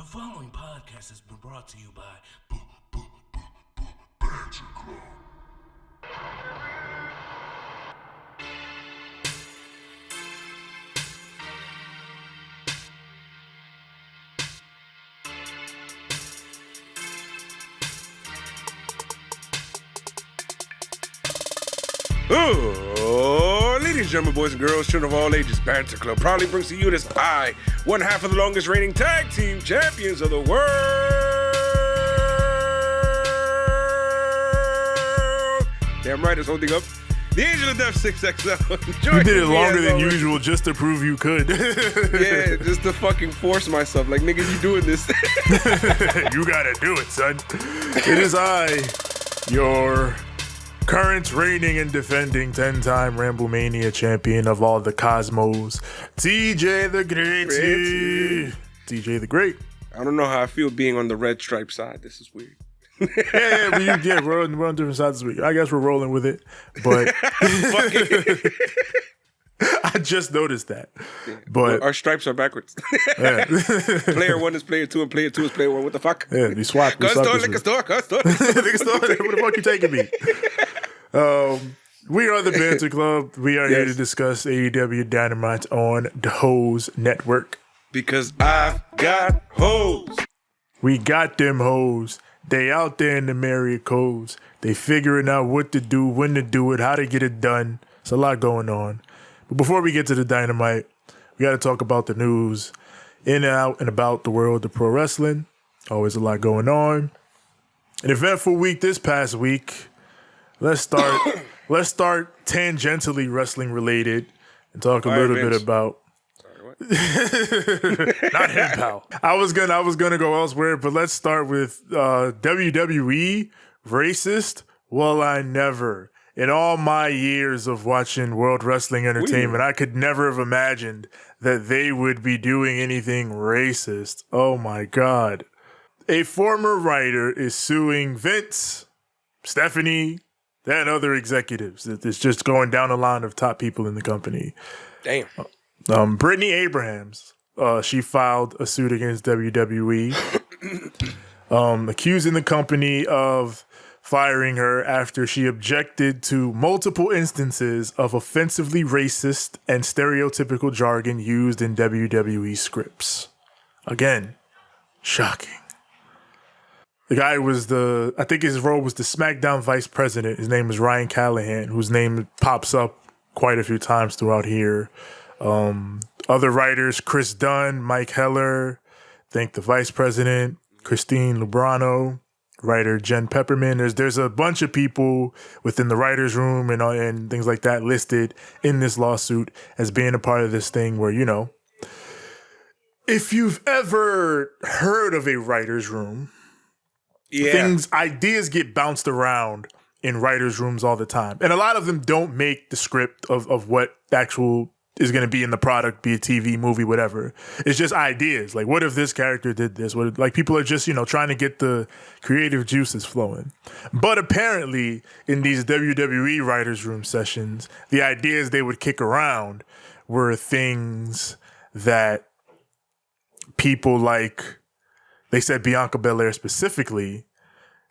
The following podcast has been brought to you by Banter Club. Oh, ladies and gentlemen, boys and girls, children of all ages, Banter Club proudly brings to you this one half of the longest reigning tag team champions of the world. Damn right, it's holding up. The Angel of Death 6XL. You did it longer than usual just to prove you could. Yeah, just to fucking force myself. Like, nigga, you doing this. You gotta do it, son. It is I, your current reigning and defending 10-time Ramblemania champion of all the cosmos, TJ the Great. TJ the Great. I don't know how I feel being on the red stripe side. This is weird. We're on different sides this week. I guess we're rolling with it, but I just noticed that. Yeah. But our stripes are backwards. Yeah. Player 1 is player 2 and player 2 is player 1. What the fuck? Yeah, we swapped. Liquor store. Liquor store. Where the fuck you taking me? We are the Banter Club. We are here to discuss AEW Dynamite on the Hose Network. Because I've got hoes. We got them hoes. They out there in the myriad codes. They figuring out what to do, when to do it, how to get it done. It's a lot going on. But before we get to the Dynamite, we got to talk about the news in and out and about the world of pro wrestling. Always a lot going on. An eventful week this past week. Let's start tangentially wrestling related and talk a little bit about. Sorry, what? Not him, pal. I was gonna go elsewhere, but let's start with WWE racist. Well, I never. In all my years of watching World Wrestling Entertainment, I could never have imagined that they would be doing anything racist. Oh my God. A former writer is suing Vince, Stephanie, and other executives. It's just going down the line of top people in the company. Damn. Brittany Abrahams, she filed a suit against WWE, accusing the company of firing her after she objected to multiple instances of offensively racist and stereotypical jargon used in WWE scripts. Again, shocking. The guy was I think his role was the SmackDown vice president. His name was Ryan Callahan, whose name pops up quite a few times throughout here. Other writers, Chris Dunn, Mike Heller, I think the vice president, Christine Lubrano, writer Jen Pepperman. There's a bunch of people within the writer's room and things like that listed in this lawsuit as being a part of this thing where, you know, if you've ever heard of a writer's room, ideas get bounced around in writers' rooms all the time. And a lot of them don't make the script of what actual is going to be in the product, be a TV, movie, whatever. It's just ideas. Like, what if this character did this? Like, people are just, trying to get the creative juices flowing. But apparently, in these WWE writers' room sessions, the ideas they would kick around were things that people like, they said Bianca Belair specifically,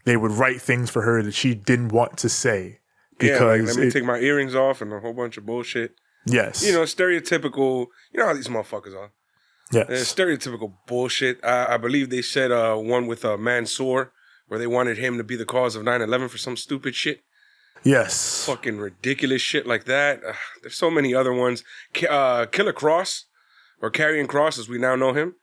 they would write things for her that she didn't want to say. Because let me take my earrings off and a whole bunch of bullshit. Yes. Stereotypical, how these motherfuckers are. Yes. Stereotypical bullshit. I believe they said one with Mansoor, where they wanted him to be the cause of 9/11 for some stupid shit. Yes. Fucking ridiculous shit like that. There's so many other ones. Killer Cross, or Karrion Kross as we now know him.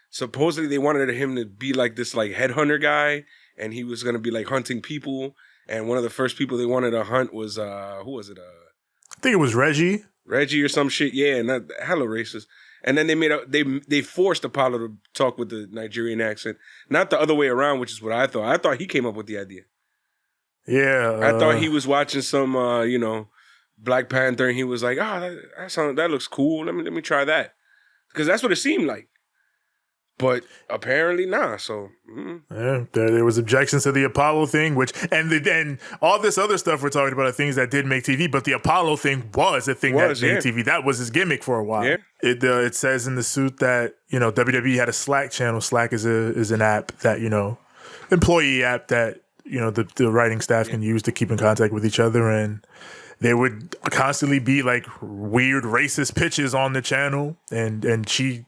Supposedly they wanted him to be like this like headhunter guy, and he was going to be like hunting people. And one of the first people they wanted to hunt was, who was it? I think it was Reggie or some shit. Yeah, and that hella racist. And then they forced Apollo to talk with the Nigerian accent, not the other way around, which is what I thought. I thought he came up with the idea. Yeah. I thought he was watching some, Black Panther, and he was like, that looks cool. Let me try that, because that's what it seemed like. But apparently not. So Yeah, there was objections to the Apollo thing, and all this other stuff we're talking about are things that did make TV, but the Apollo thing was a thing that made TV. That was his gimmick for a while. Yeah. It says in the suit that WWE had a Slack channel. Slack is an app that employee app that the writing staff can use to keep in contact with each other, and there would constantly be like weird racist pitches on the channel, and she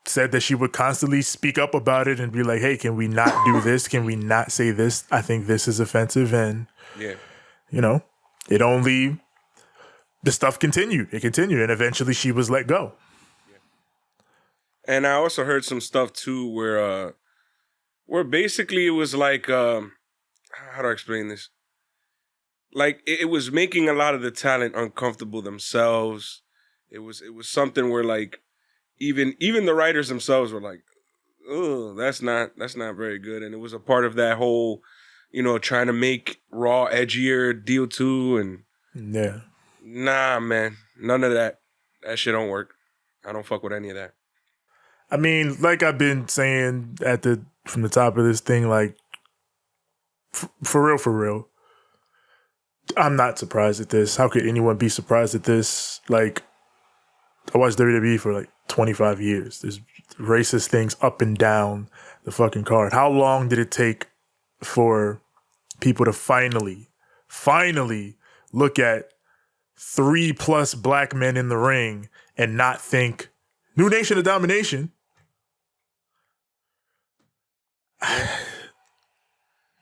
said that she would constantly speak up about it and be like, hey, can we not do this? Can we not say this? I think this is offensive. And, the stuff continued. It continued. And eventually she was let go. And I also heard some stuff too where basically it was like, how do I explain this? Like it was making a lot of the talent uncomfortable themselves. It was something where like, Even the writers themselves were like, "Oh, that's not very good," and it was a part of that whole, trying to make Raw edgier deal too. And nah, man, none of that. That shit don't work. I don't fuck with any of that. I mean, like I've been saying from the top of this thing, like for real, I'm not surprised at this. How could anyone be surprised at this? Like, I watched WWE for like 25 years. There's racist things up and down the fucking card. How long did it take for people to finally look at 3+ black men in the ring and not think new nation of domination?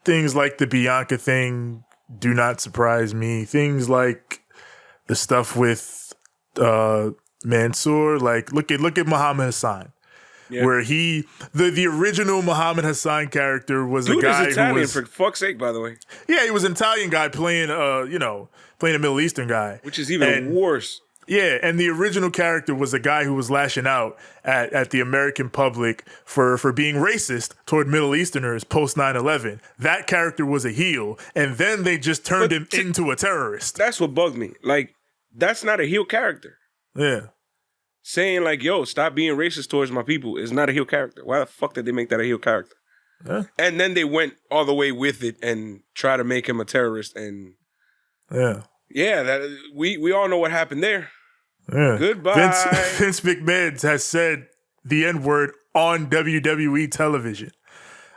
Things like the Bianca thing do not surprise me. Things like the stuff with Mansoor, like look at Muhammad Hassan, where the original Muhammad Hassan character was a guy Italian, who was, for fuck's sake, by the way. Yeah, he was an Italian guy playing a Middle Eastern guy, which is even worse. Yeah, and the original character was a guy who was lashing out at the American public for being racist toward Middle Easterners post 9/11. That character was a heel, and then they just turned him into a terrorist. That's what bugged me. Like, that's not a heel character. Yeah. Saying like, yo, stop being racist towards my people is not a heel character. Why the fuck did they make that a heel character? Yeah. And then they went all the way with it and try to make him a terrorist. And that we all know what happened there. Yeah. Goodbye. Vince McMahon has said the N-word on WWE television.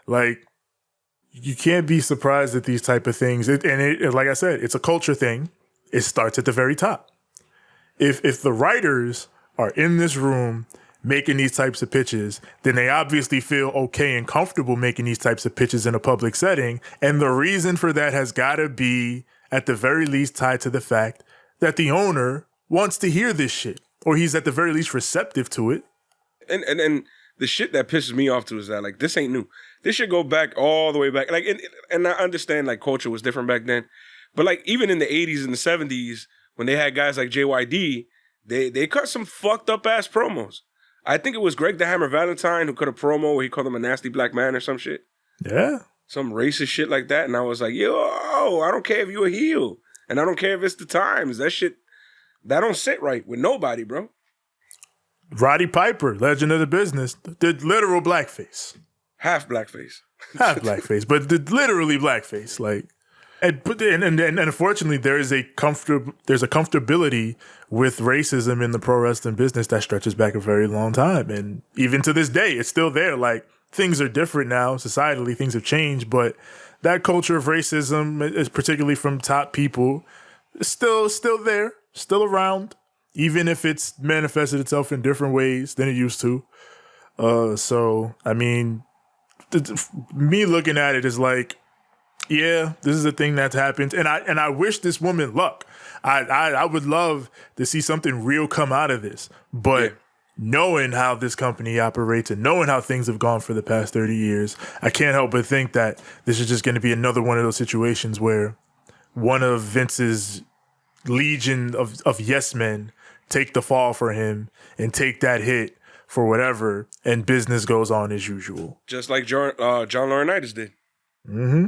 Like, you can't be surprised at these type of things. Like I said, it's a culture thing. It starts at the very top. If the writers are in this room making these types of pitches, then they obviously feel okay and comfortable making these types of pitches in a public setting. And the reason for that has got to be, at the very least, tied to the fact that the owner wants to hear this shit, or he's at the very least receptive to it. And the shit that pisses me off too is that, like, this ain't new. This should go back all the way back. Like, and I understand, like, culture was different back then. But, like, even in the 80s and the 70s, when they had guys like JYD, they cut some fucked up ass promos. I think it was Greg the Hammer Valentine who cut a promo where he called him a nasty black man or some shit. Yeah. Some racist shit like that. And I was like, yo, I don't care if you a heel. And I don't care if it's the times. That shit, that don't sit right with nobody, bro. Roddy Piper, legend of the business, did literal blackface. Half blackface. Half blackface, but did literally blackface. Like, and unfortunately, there's a comfortability with racism in the pro wrestling business that stretches back a very long time, and even to this day, it's still there. Like, things are different now, societally, things have changed, but that culture of racism, is particularly from top people, is still there, still around, even if it's manifested itself in different ways than it used to. So, I mean, me looking at it is like, yeah, this is a thing that's happened, and I wish this woman luck. I would love to see something real come out of this, but knowing how this company operates and knowing how things have gone for the past 30 years, I can't help but think that this is just going to be another one of those situations where one of Vince's legion of yes men take the fall for him and take that hit for whatever, and business goes on as usual. Just like John Laurinaitis did. Mm-hmm.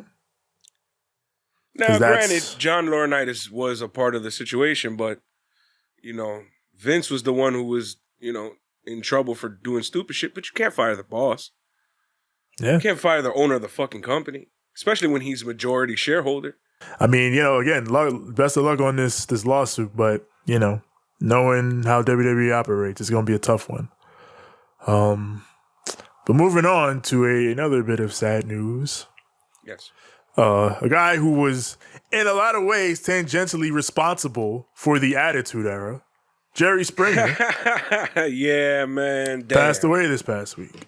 Now, granted, John Laurinaitis was a part of the situation, but, Vince was the one who was, in trouble for doing stupid shit, but you can't fire the boss. Yeah. You can't fire the owner of the fucking company, especially when he's majority shareholder. I mean, again, best of luck on this lawsuit, but, knowing how WWE operates, it's going to be a tough one. But moving on to another bit of sad news. Yes. A guy who was, in a lot of ways, tangentially responsible for the Attitude Era, Jerry Springer, yeah, man. Damn. passed away this past week.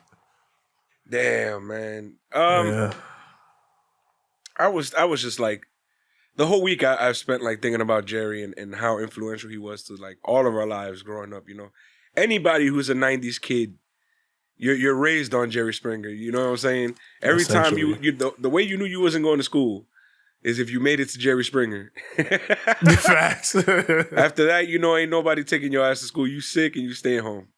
Damn, man. Yeah. I was just like, the whole week I've spent like thinking about Jerry and how influential he was to like all of our lives growing up. Anybody who's a '90s kid, you're raised on Jerry Springer. You know what I'm saying? Every time the way you knew you wasn't going to school is if you made it to Jerry Springer. Facts. After that, ain't nobody taking your ass to school. You sick and you stay home.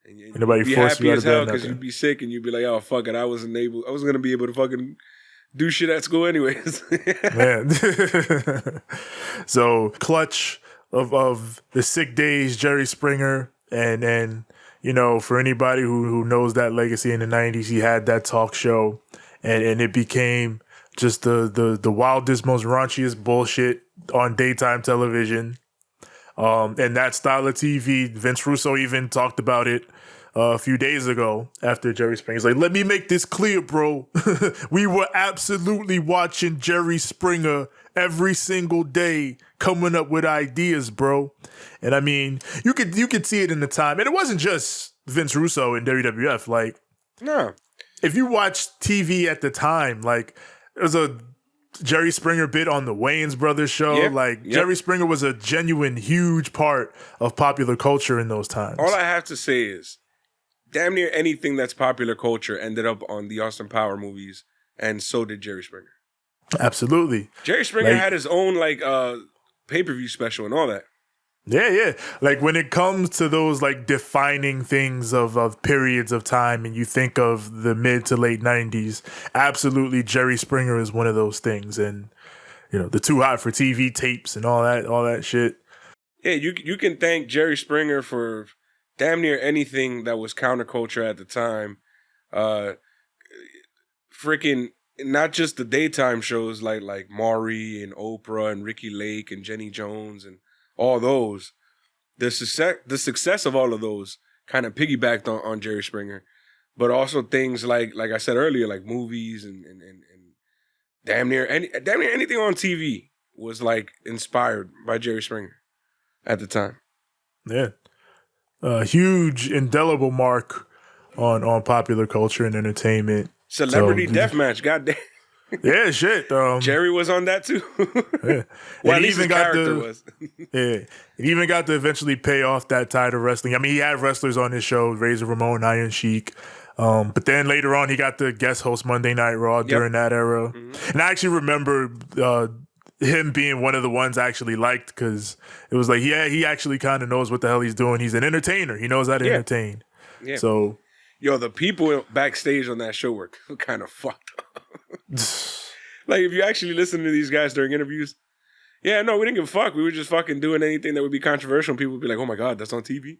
And nobody be forced happy you out as of bed. hell because you'd be sick and you'd be like, oh fuck it, I wasn't gonna be able to fucking do shit at school anyways. Man. So clutch of the sick days, Jerry Springer, and for anybody who knows that legacy in the 90s, he had that talk show and it became just the wildest, most raunchiest bullshit on daytime television. And that style of TV, Vince Russo even talked about it a few days ago after Jerry Springer's like, let me make this clear, bro. We were absolutely watching Jerry Springer every single day coming up with ideas, bro. And I mean, you could see it in the time. And it wasn't just Vince Russo and WWF. Like, no. If you watched TV at the time, like, there was a Jerry Springer bit on the Wayans Brothers show. Jerry Springer was a genuine, huge part of popular culture in those times. All I have to say is, damn near anything that's popular culture ended up on the Austin Power movies, and so did Jerry Springer. Absolutely. Jerry Springer had his own pay-per-view special and all that. Yeah. Like when it comes to those like defining things of periods of time and you think of the mid to late 90s, absolutely Jerry Springer is one of those things. And, the Too Hot for TV tapes and all that shit. Yeah, you can thank Jerry Springer for damn near anything that was counterculture at the time. Freaking not just the daytime shows like Maury and Oprah and Ricky Lake and Jenny Jones and all those. The success of all of those kind of piggybacked on Jerry Springer. But also things like I said earlier, like movies and damn near anything on TV was like inspired by Jerry Springer at the time. Yeah. A huge indelible mark on popular culture and entertainment. Celebrity Deathmatch, goddamn. Yeah, shit. Jerry was on that too. Yeah. Well, at least his character was. Yeah. He even got to eventually pay off that tide of wrestling. I mean, he had wrestlers on his show, Razor Ramon, Iron Sheik. But then later on, he got to guest host Monday Night Raw during that era. Mm-hmm. And I actually remember him being one of the ones I actually liked because it was like, yeah, he actually kind of knows what the hell he's doing. He's an entertainer. He knows how to entertain. Yeah. So, the people backstage on that show were kind of fucked up. Like, if you actually listen to these guys during interviews, we didn't give a fuck. We were just fucking doing anything that would be controversial, and people would be like, oh my God, that's on TV?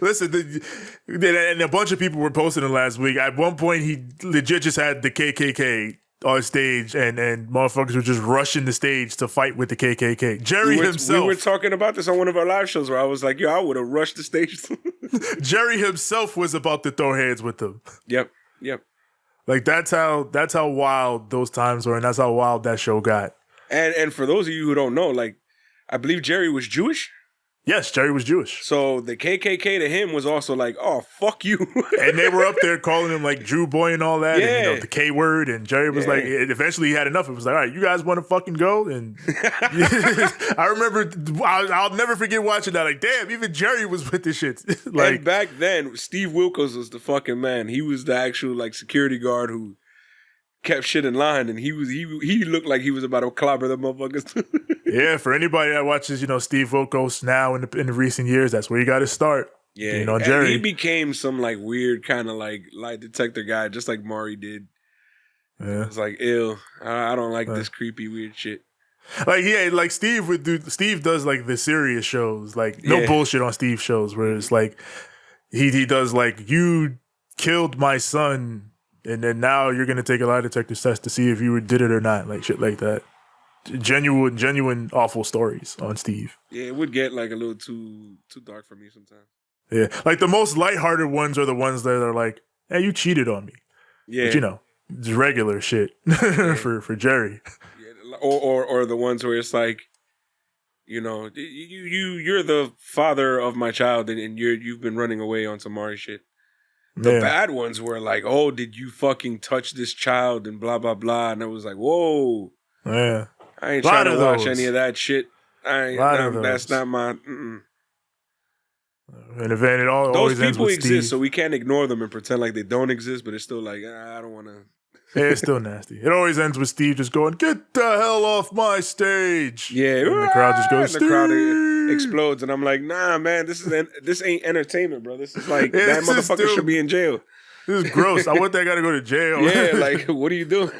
Listen, and a bunch of people were posting it last week. At one point, he legit just had the KKK on stage, and motherfuckers were just rushing the stage to fight with the KKK. Jerry himself. We were talking about this on one of our live shows where I was like, I would have rushed the stage. Jerry himself was about to throw hands with them. Yep. Like that's how wild those times were, and that's how wild that show got. And for those of you who don't know, like, I believe Jerry was Jewish. Yes, Jerry was Jewish. So the KKK to him was also like, oh, fuck you. And they were up there calling him like Jew boy and all that. Yeah. And, the K word. And Jerry was like, eventually he had enough. It was like, all right, you guys want to fucking go? And I remember, I'll never forget watching that. Like, damn, even Jerry was with this shit. And back then, Steve Wilkos was the fucking man. He was the actual like security guard who kept shit in line, and he looked like he was about to clobber the motherfuckers. Yeah, for anybody that watches, Steve Wilkos now in the recent years, that's where you got to start. Yeah, Jerry. And he became some like weird kind of like lie detector guy, just like Maury did. Yeah, it's like, ew, I don't like this creepy weird shit. Like Steve does like the serious shows, like no bullshit on Steve shows, where it's like he does like, you killed my son, and then now you're gonna take a lie detector test to see if you did it or not, like shit like that. Genuine awful stories on Steve. Yeah, it would get like a little too dark for me sometimes. Yeah, like the most lighthearted ones are the ones that are like, "Hey, you cheated on me." Yeah, but it's regular shit for Jerry. Yeah, or the ones where it's like, you're the father of my child, and you've been running away on some Mari shit. The bad ones were like, oh, did you fucking touch this child and blah blah blah, and I was like, whoa, yeah, I ain't trying to watch any of that shit. That's not my. And it all those always ends people with exist, Steve. so we can't ignore them and pretend like they don't exist. But it's still like, I don't want to. Yeah, it's still nasty. It always ends with Steve just going, "Get the hell off my stage!" Yeah, and the crowd just goes, and the crowd explodes, and I'm like, nah, man, this ain't entertainment, bro. This is like that motherfucker should be in jail. This is gross. I want that guy to go to jail. Yeah, like, what are you doing?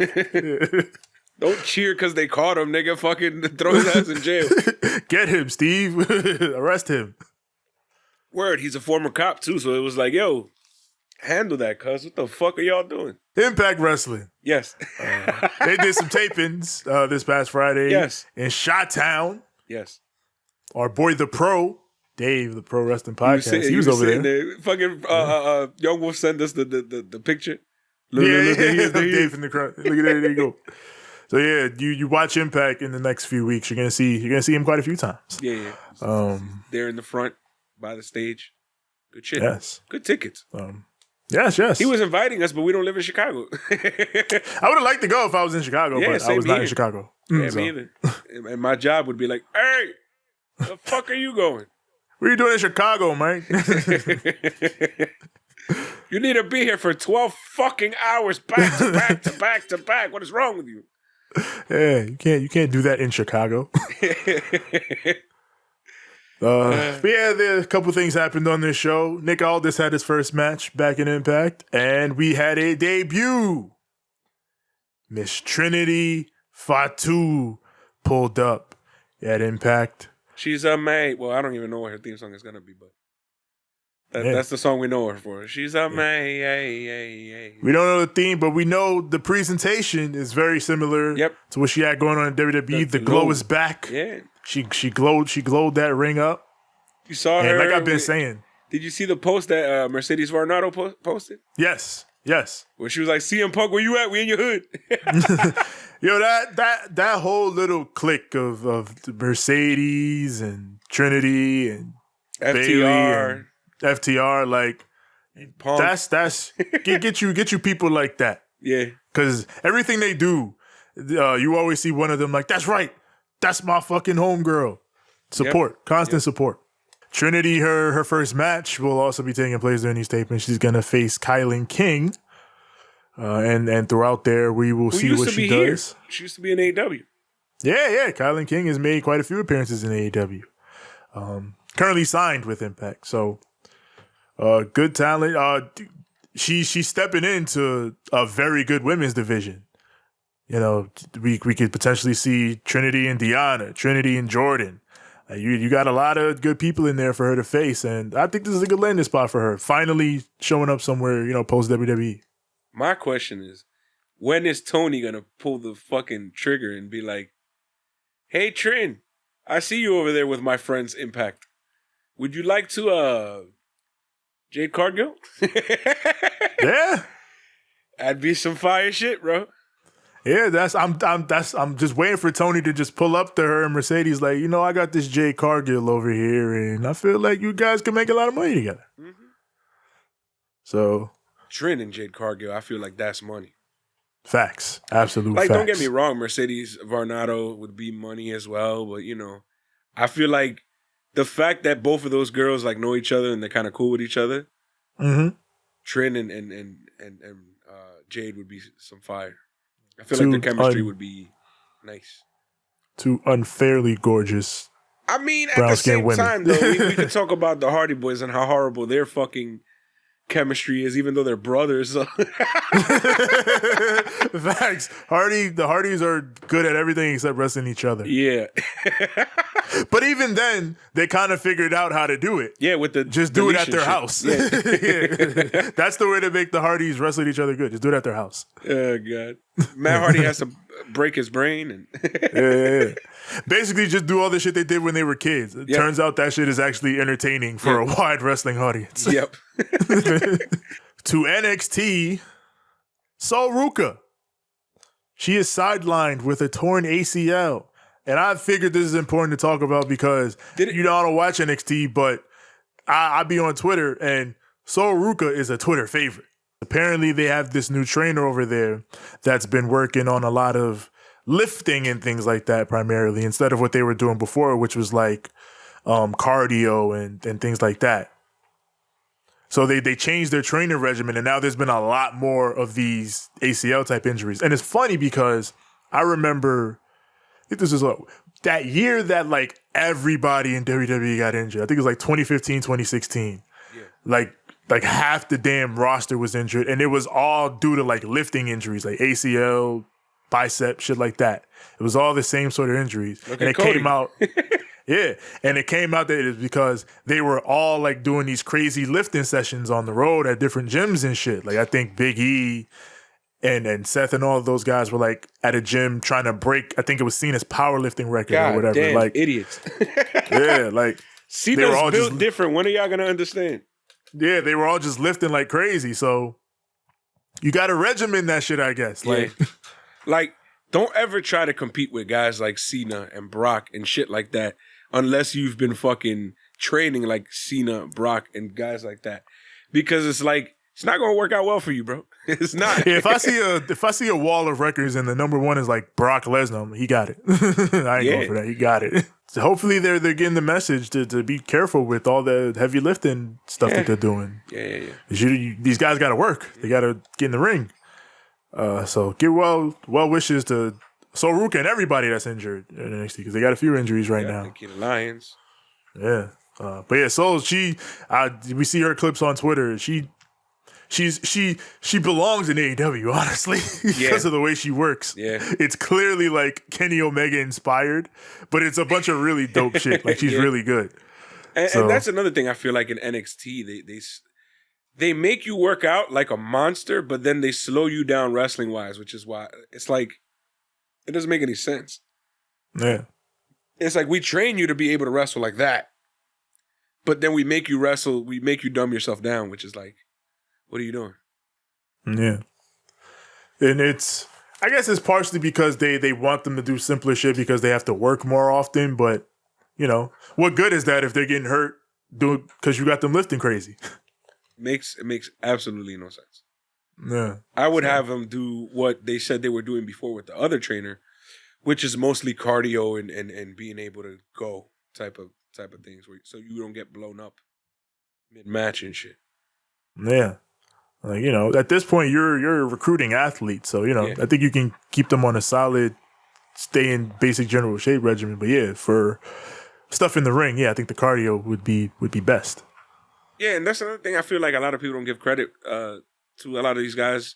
Don't cheer because they caught him, nigga. Fucking throw his ass in jail. Get him, Steve. Arrest him. Word, he's a former cop too, so it was like, yo, handle that, cuz. What the fuck are y'all doing? Impact Wrestling. Yes. They did some tapings this past Friday. Yes. In Chi-Town. Yes. Our boy, the Pro, Dave, the Pro Wrestling Podcast. He was over there. Fucking Young Wolf sent us the picture. Look, Dave in the crowd. Look at that. There you go. So yeah, you watch Impact in the next few weeks. You're gonna see him quite a few times. Yeah. There in the front by the stage. Good shit. Yes. Good tickets. Yes. He was inviting us, but we don't live in Chicago. I would have liked to go if I was in Chicago, but I was not in Chicago. Yeah, me either. And my job would be like, hey, the fuck are you going? What are you doing in Chicago, man? You need to be here for 12 fucking hours back to back to back to back. What is wrong with you? Yeah, you can't do that in Chicago. But yeah, there a couple things happened on this show. Nick Aldis had his first match back in Impact, and we had a debut. Miss Trinity Fatu pulled up at Impact. She's a maid. Well, I don't even know what her theme song is gonna be, but that's the song we know her for. She's a maid. We don't know the theme, but we know the presentation is very similar to what she had going on in WWE. The glow is back. Yeah. She glowed that ring up. You saw her. And like I've been saying. Did you see the post that Mercedes Varnado posted? Yes. Where she was like, CM Punk, where you at? We in your hood. Yo, that whole little clique of Mercedes and Trinity and FTR, Bailey and FTR, like Punk. That's get you people like that. Yeah. Because everything they do, you always see one of them like, that's right. That's my fucking homegirl. Support. Constant support. Trinity, her first match will also be taking place during these tapings. She's going to face Kylan King. And throughout there, we will see what she does. She used to be in AEW. Yeah. Kylan King has made quite a few appearances in AEW. Currently signed with Impact. So, good talent. She's stepping into a very good women's division. You know, we could potentially see Trinity and Deanna, Trinity and Jordan. You got a lot of good people in there for her to face, and I think this is a good landing spot for her. Finally showing up somewhere, post WWE. My question is, when is Tony gonna pull the fucking trigger and be like, "Hey Trin, I see you over there with my friends Impact. Would you like to Jade Cargill?" Yeah, that'd be some fire shit, bro. Yeah, I'm just waiting for Tony to just pull up to her and Mercedes like, I got this Jade Cargill over here, and I feel like you guys can make a lot of money together. Mm-hmm. So, Trin and Jade Cargill, I feel like that's money. Facts, absolute facts. Don't get me wrong, Mercedes Varnado would be money as well, but I feel like the fact that both of those girls know each other and they're kind of cool with each other, Trin and Jade would be some fire. I feel like the chemistry would be nice. Two unfairly gorgeous. I mean, at the same time, though, we could talk about the Hardy Boys and how horrible their fucking chemistry is, even though they're brothers. So. Facts. The Hardys are good at everything except wrestling each other. Yeah. But even then, they kind of figured out how to do it. Yeah, with the just do it at their house. Yeah. Yeah. That's the way to make the Hardys wrestle each other good. Just do it at their house. Oh God, Matt Hardy has to break his brain and yeah. Basically, just do all the shit they did when they were kids. It turns out that shit is actually entertaining for a wide wrestling audience. Yep. To NXT, Sol Ruca. She is sidelined with a torn ACL. And I figured this is important to talk about because I don't watch NXT, but I be on Twitter, and Sol Ruca is a Twitter favorite. Apparently, they have this new trainer over there that's been working on a lot of lifting and things like that primarily, instead of what they were doing before, which was like cardio and things like that. So they changed their training regimen, and now there's been a lot more of these ACL type injuries. And it's funny because I remember, I think this is that year that like everybody in WWE got injured. I think it was like 2015, 2016. Yeah. Like half the damn roster was injured, and it was all due to like lifting injuries, like ACL, bicep, shit like that. It was all the same sort of injuries. And it came out, and it came out that it is because they were all like doing these crazy lifting sessions on the road at different gyms and shit. Like I think Big E and Seth and all of those guys were like at a gym trying to break, I think it was Cena's powerlifting record or whatever. Damn, like idiots. Yeah, like Cena's built different. When are y'all gonna understand? Yeah, they were all just lifting like crazy. So you got to regimen that shit, I guess. Like, like don't ever try to compete with guys like Cena and Brock and shit like that unless you've been fucking training like Cena, Brock, and guys like that. Because it's like, it's not gonna work out well for you, bro. It's not. Yeah, if I see a wall of records and the number one is like Brock Lesnar, he got it. I ain't going for that. He got it. So hopefully they're getting the message to be careful with all the heavy lifting stuff that they're doing. Yeah. These guys got to work. They got to get in the ring. So give well wishes to Sol Ruca and everybody that's injured in NXT because they got a few injuries right now. The Lions. Yeah. But yeah, Sol, we see her clips on Twitter. She belongs in AEW, honestly, because of the way she works. Yeah. It's clearly like Kenny Omega inspired, but it's a bunch of really dope shit. Like she's really good. And that's another thing I feel like in NXT, they make you work out like a monster, but then they slow you down wrestling wise, which is why it's like it doesn't make any sense. Yeah. It's like we train you to be able to wrestle like that, but then we make you wrestle, we make you dumb yourself down, which is like, what are you doing? Yeah. And I guess it's partially because they want them to do simpler shit because they have to work more often. But, you know, what good is that if they're getting hurt because you got them lifting crazy? It makes absolutely no sense. Yeah. I would have them do what they said they were doing before with the other trainer, which is mostly cardio and being able to go type of things, so you don't get blown up mid-match and shit. Yeah. Like, you know, at this point, you're a recruiting athlete. So, you know, I think you can keep them on a solid, stay in basic general shape regimen. But yeah, for stuff in the ring, I think the cardio would be best. Yeah, and that's another thing I feel like a lot of people don't give credit to a lot of these guys.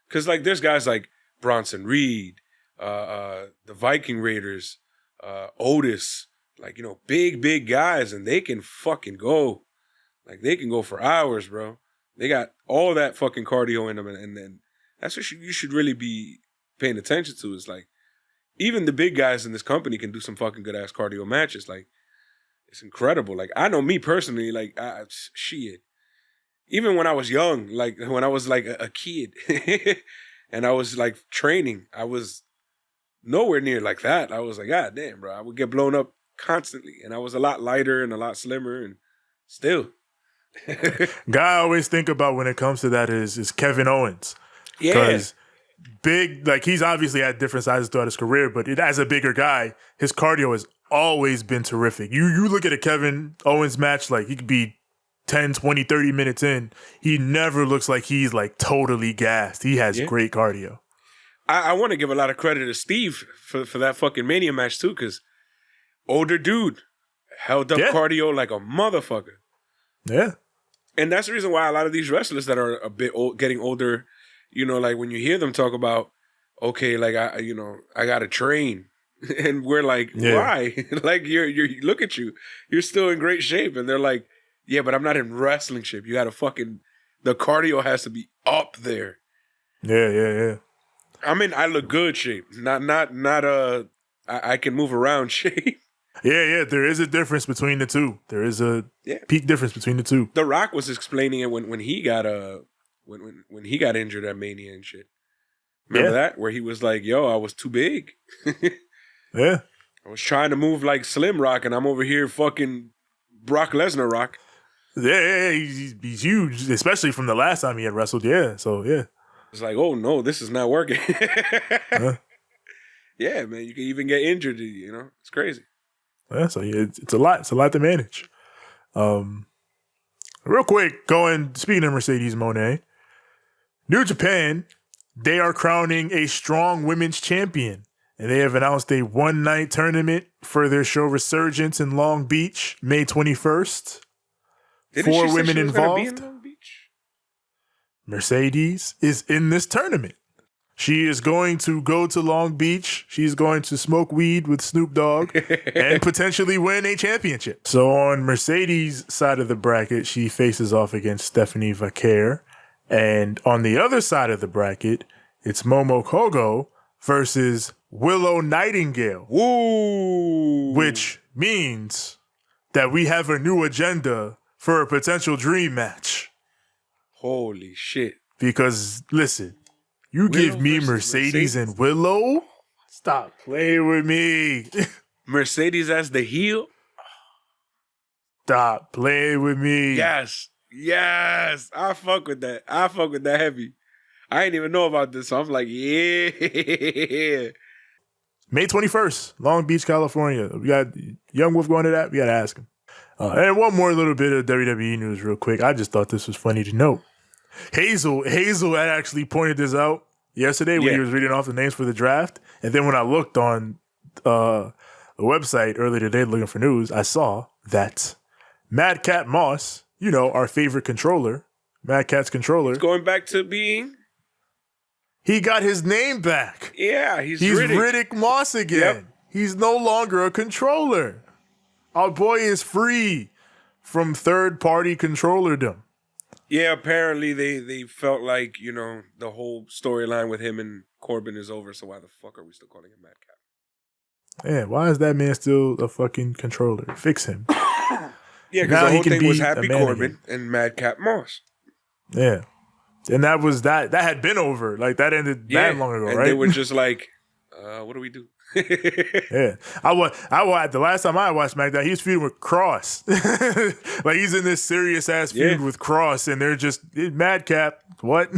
Because, like, there's guys like Bronson Reed, the Viking Raiders, Otis, like, you know, big guys, and they can fucking go. Like, they can go for hours, bro. They got all that fucking cardio in them, and then that's what you should really be paying attention to. Is like, even the big guys in this company can do some fucking good ass cardio matches. Like, it's incredible. Like, I know me personally, like, shit. Even when I was young, like when I was like a kid, and I was like training, I was nowhere near like that. I was like, God damn, bro, I would get blown up constantly, and I was a lot lighter and a lot slimmer, and still. Guy I always think about when it comes to that is Kevin Owens. Yeah. Because big, like he's obviously had different sizes throughout his career, but as a bigger guy, his cardio has always been terrific. You look at a Kevin Owens match, like he could be 10, 20, 30 minutes in. He never looks like he's like totally gassed. He has great cardio. I want to give a lot of credit to Steve for that fucking Mania match too, because older dude held up cardio like a motherfucker. Yeah. And that's the reason why a lot of these wrestlers that are a bit old, getting older, you know, like when you hear them talk about, okay, like I got to train, and we're like, why? Like you're look at you, you're still in great shape, and they're like, yeah, but I'm not in wrestling shape. You got to the cardio has to be up there. Yeah. I look good shape, not I can move around shape. Yeah. There is a difference between the two. There is a peak difference between the two. The Rock was explaining it when he got when he got injured at Mania and shit. Remember that? Where he was like, yo, I was too big. Yeah. I was trying to move like Slim Rock, and I'm over here fucking Brock Lesnar Rock. Yeah, he's huge, especially from the last time he had wrestled. Yeah, so yeah. It's like, oh no, this is not working. Yeah, man, you can even get injured. You know, it's crazy. Yeah, so it's a lot. It's a lot to manage. Real quick, speaking of Mercedes Moné, New Japan, they are crowning a strong women's champion. And they have announced a one-night tournament for their show Resurgence in Long Beach, May 21st. Didn't 4 she say women she was gonna be involved. in Long Beach? Mercedes is in this tournament. She is going to go to Long Beach. She's going to smoke weed with Snoop Dogg and potentially win a championship. So on Mercedes' side of the bracket, she faces off against Stephanie Vaquer. And on the other side of the bracket, it's Momo Kogo versus Willow Nightingale. Woo! Which means that we have a new agenda for a potential dream match. Holy shit. Because, listen, you give me Mercedes and Willow? Stop playing with me. Mercedes as the heel? Stop playing with me. Yes. I fuck with that. I fuck with that heavy. I ain't even know about this, so I'm like, yeah. May 21st, Long Beach, California. We got Young Wolf going to that. We got to ask him. And one more little bit of WWE news real quick. I just thought this was funny to note. Hazel had actually pointed this out yesterday when he was reading off the names for the draft. And then when I looked on the website earlier today looking for news, I saw that Mad Cat Moss, you know, our favorite controller, Mad Cat's controller. He's going back to being... He got his name back. Yeah, he's Riddick Moss again. Yep. He's no longer a controller. Our boy is free from third-party controllerdom. Yeah, apparently they felt like, you know, the whole storyline with him and Corbin is over, so why the fuck are we still calling him Mad Cat? Yeah, why is that man still a fucking controller? Fix him. Yeah, because the whole thing was Happy Corbin and Mad Cat Moss. Yeah. And that had been over. Like, that ended that long ago, and right? They were just like, what do we do? Yeah. The last time I watched SmackDown, he was feuding with Cross. Like, he's in this serious ass feud with Cross, and they're just Madcap. What?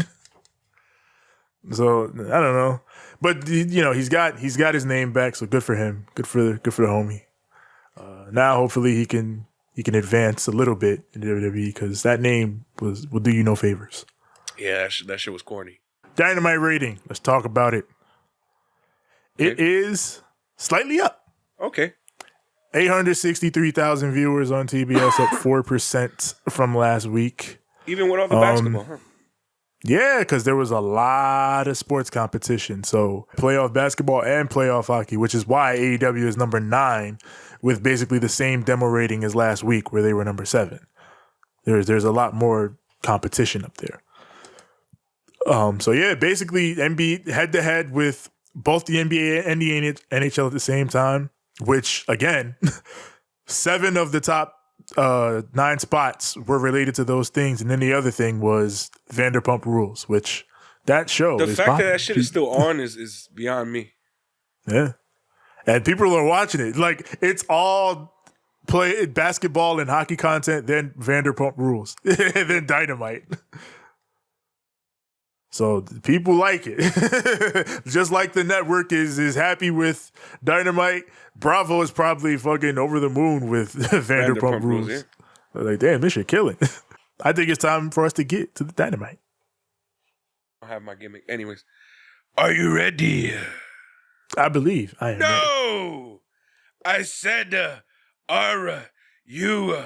So I don't know. But you know, he's got his name back, so good for him. Good for the homie. Now hopefully he can advance a little bit in WWE, because that name will do you no favors. Yeah, that shit was corny. Dynamite rating. Let's talk about it. Okay. It is slightly up. Okay. 863,000 viewers on TBS, up 4% from last week. Even with all the basketball, huh? Yeah, because there was a lot of sports competition. So playoff basketball and playoff hockey, which is why AEW is number 9 with basically the same demo rating as last week where they were number 7. There's a lot more competition up there. So yeah, basically NBA head-to-head with both the NBA and the NHL at the same time, which again, 7 of the top 9 spots were related to those things, and then the other thing was Vanderpump Rules, which that show. The fact that shit is still on is beyond me. Yeah, and people are watching it like it's all play basketball and hockey content, then Vanderpump Rules, and then Dynamite. So people like it. Just like the network is happy with Dynamite, Bravo is probably fucking over the moon with Vanderpump Rules. Yeah. They're like, damn, this shit killing. I think it's time for us to get to the Dynamite. I have my gimmick. Anyways, are you ready? I believe I am ready. No! I said, are you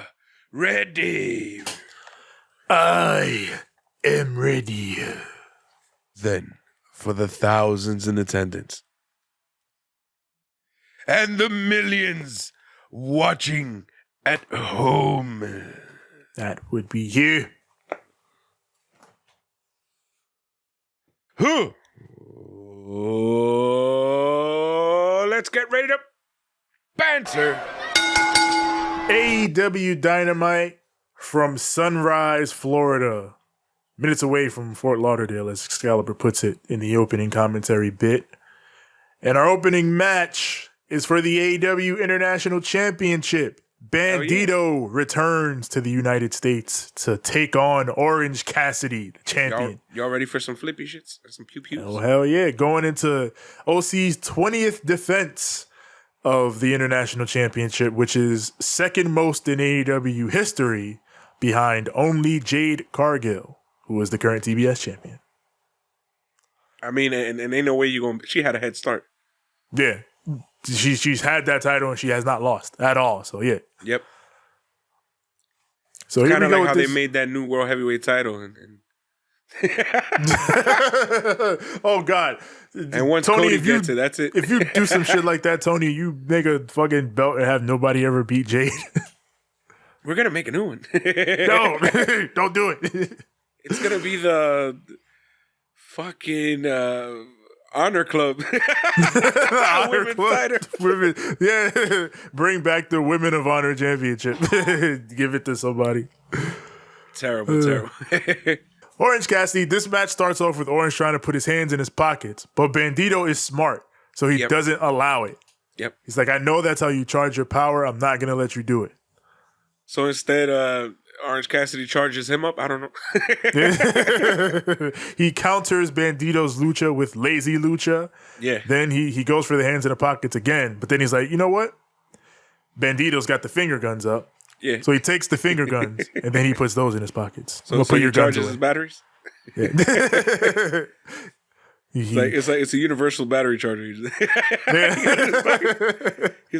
ready? I am ready. Then, for the thousands in attendance and the millions watching at home, That would be you. Let's get ready to banter. AEW Dynamite from Sunrise, Florida. Minutes away from Fort Lauderdale, as Excalibur puts it in the opening commentary bit. And our opening match is for the AEW International Championship. Bandido returns to the United States to take on Orange Cassidy, the champion. Y'all ready for some flippy shits? Some pew-pews? Oh, hell yeah. Going into OC's 20th defense of the International Championship, which is second most in AEW history behind only Jade Cargill, who is the current TBS champion. I mean, and ain't no way she had a head start. Yeah. She's had that title and she has not lost at all. So, yeah. Yep. So here kind we of go like how with they made that new World Heavyweight title. And oh, God. And once Tony, Cody gets it, that's it. If you do some shit like that, Tony, you make a fucking belt and have nobody ever beat Jade. We're going to make a new one. No, don't do it. It's going to be the fucking Honor Club. Honor Women's Club. title. Women, yeah. Bring back the Women of Honor Championship. Give it to somebody. Terrible. Orange Cassidy, this match starts off with Orange trying to put his hands in his pockets, but Bandido is smart, so he doesn't allow it. Yep. He's like, I know that's how you charge your power. I'm not going to let you do it. So instead, Orange Cassidy charges him up. I don't know. He counters Bandido's lucha with lazy lucha. Yeah. Then he goes for the hands in the pockets again, but then he's like, you know what? Bandido's got the finger guns up. Yeah. So he takes the finger guns and then he puts those in his pockets. So put your he guns charges away. his batteries? Yeah. It's a universal battery charger. He's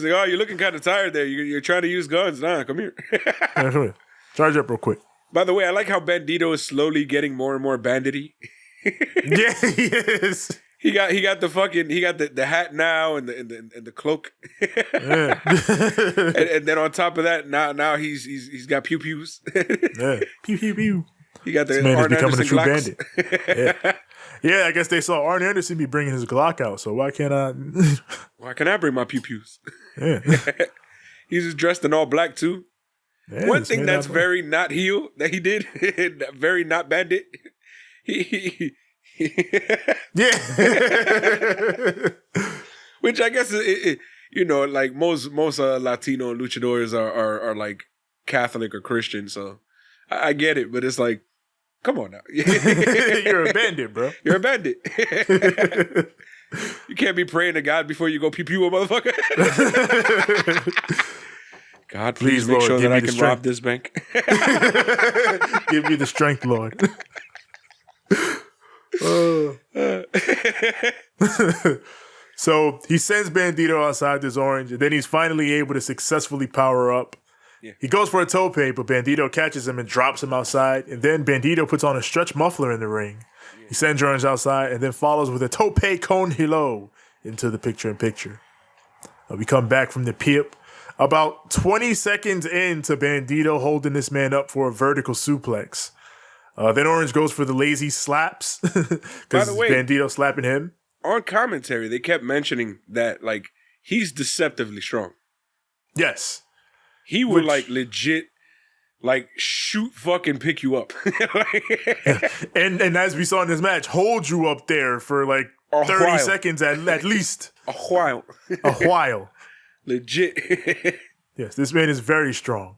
like, oh, you're looking kind of tired there. You're trying to use guns. Nah, come here. Charge up real quick. By the way, I like how Bandido is slowly getting more and more bandity. Yeah, he is. He got the hat now and the cloak. Yeah. and then on top of that, now he's got pew pews. Yeah. Pew pew pew. He got the This man is Arn becoming a Anderson true Glocks. bandit. Yeah. Yeah, I guess they saw Arn Anderson be bringing his Glock out, so why can't I? Why can't I bring my pew pews? Yeah. He's dressed in all black too. Yeah, One thing that's very not heel that he did, very not bandit. Yeah. Which I guess like most Latino luchadors are like Catholic or Christian, so I get it, but it's like, come on now. You're a bandit, bro. You're a bandit. You can't be praying to God before you go pew pew a motherfucker. God, please make Lord, sure that I can strength. rob this bank. Give me the strength, Lord. So he sends Bandido outside this Orange, and then he's finally able to successfully power up. Yeah. He goes for a tope, but Bandido catches him and drops him outside. And then Bandido puts on a stretch muffler in the ring. Yeah. He sends Orange outside and then follows with a tope con hilo into the picture-in-picture. We come back from the pip. About 20 seconds into Bandido holding this man up for a vertical suplex. Then Orange goes for the lazy slaps because Bandido slapping him. On commentary, they kept mentioning that like he's deceptively strong. Yes. He would like legit like shoot fucking pick you up. and as we saw in this match, hold you up there for like 30 seconds at least. A while. A while. Legit. Yes, this man is very strong.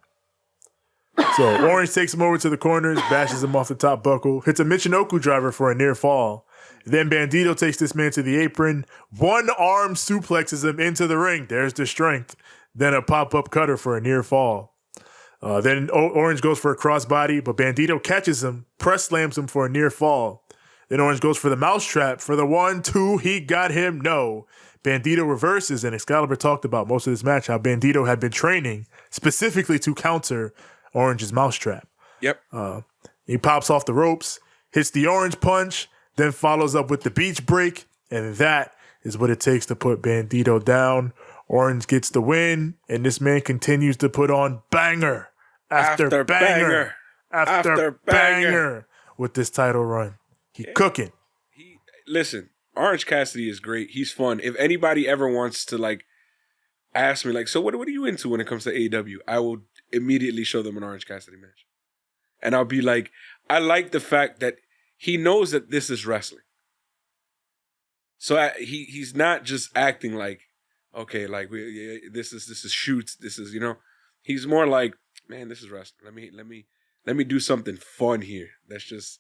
So Orange takes him over to the corners, bashes him off the top buckle, hits a Michinoku driver for a near fall. Then Bandido takes this man to the apron, one arm suplexes him into the ring. There's the strength. Then a pop-up cutter for a near fall. Then Orange goes for a crossbody, but Bandido catches him, press slams him for a near fall. Then Orange goes for the mousetrap for the 1-2. He got him. No. Bandido reverses, and Excalibur talked about most of this match how Bandido had been training specifically to counter Orange's mousetrap. Yep. He pops off the ropes, hits the orange punch, then follows up with the beach break, and that is what it takes to put Bandido down. Orange gets the win, and this man continues to put on banger after banger after banger with this title run. He cooking. Listen, Orange Cassidy is great. He's fun. If anybody ever wants to like ask me like, so what are you into when it comes to AEW? I will immediately show them an Orange Cassidy match. And I'll be like, I like the fact that he knows that this is wrestling. So he's not just acting like, okay, like this is shoots. This is, you know, he's more like, man, this is wrestling. Let me do something fun here. That's just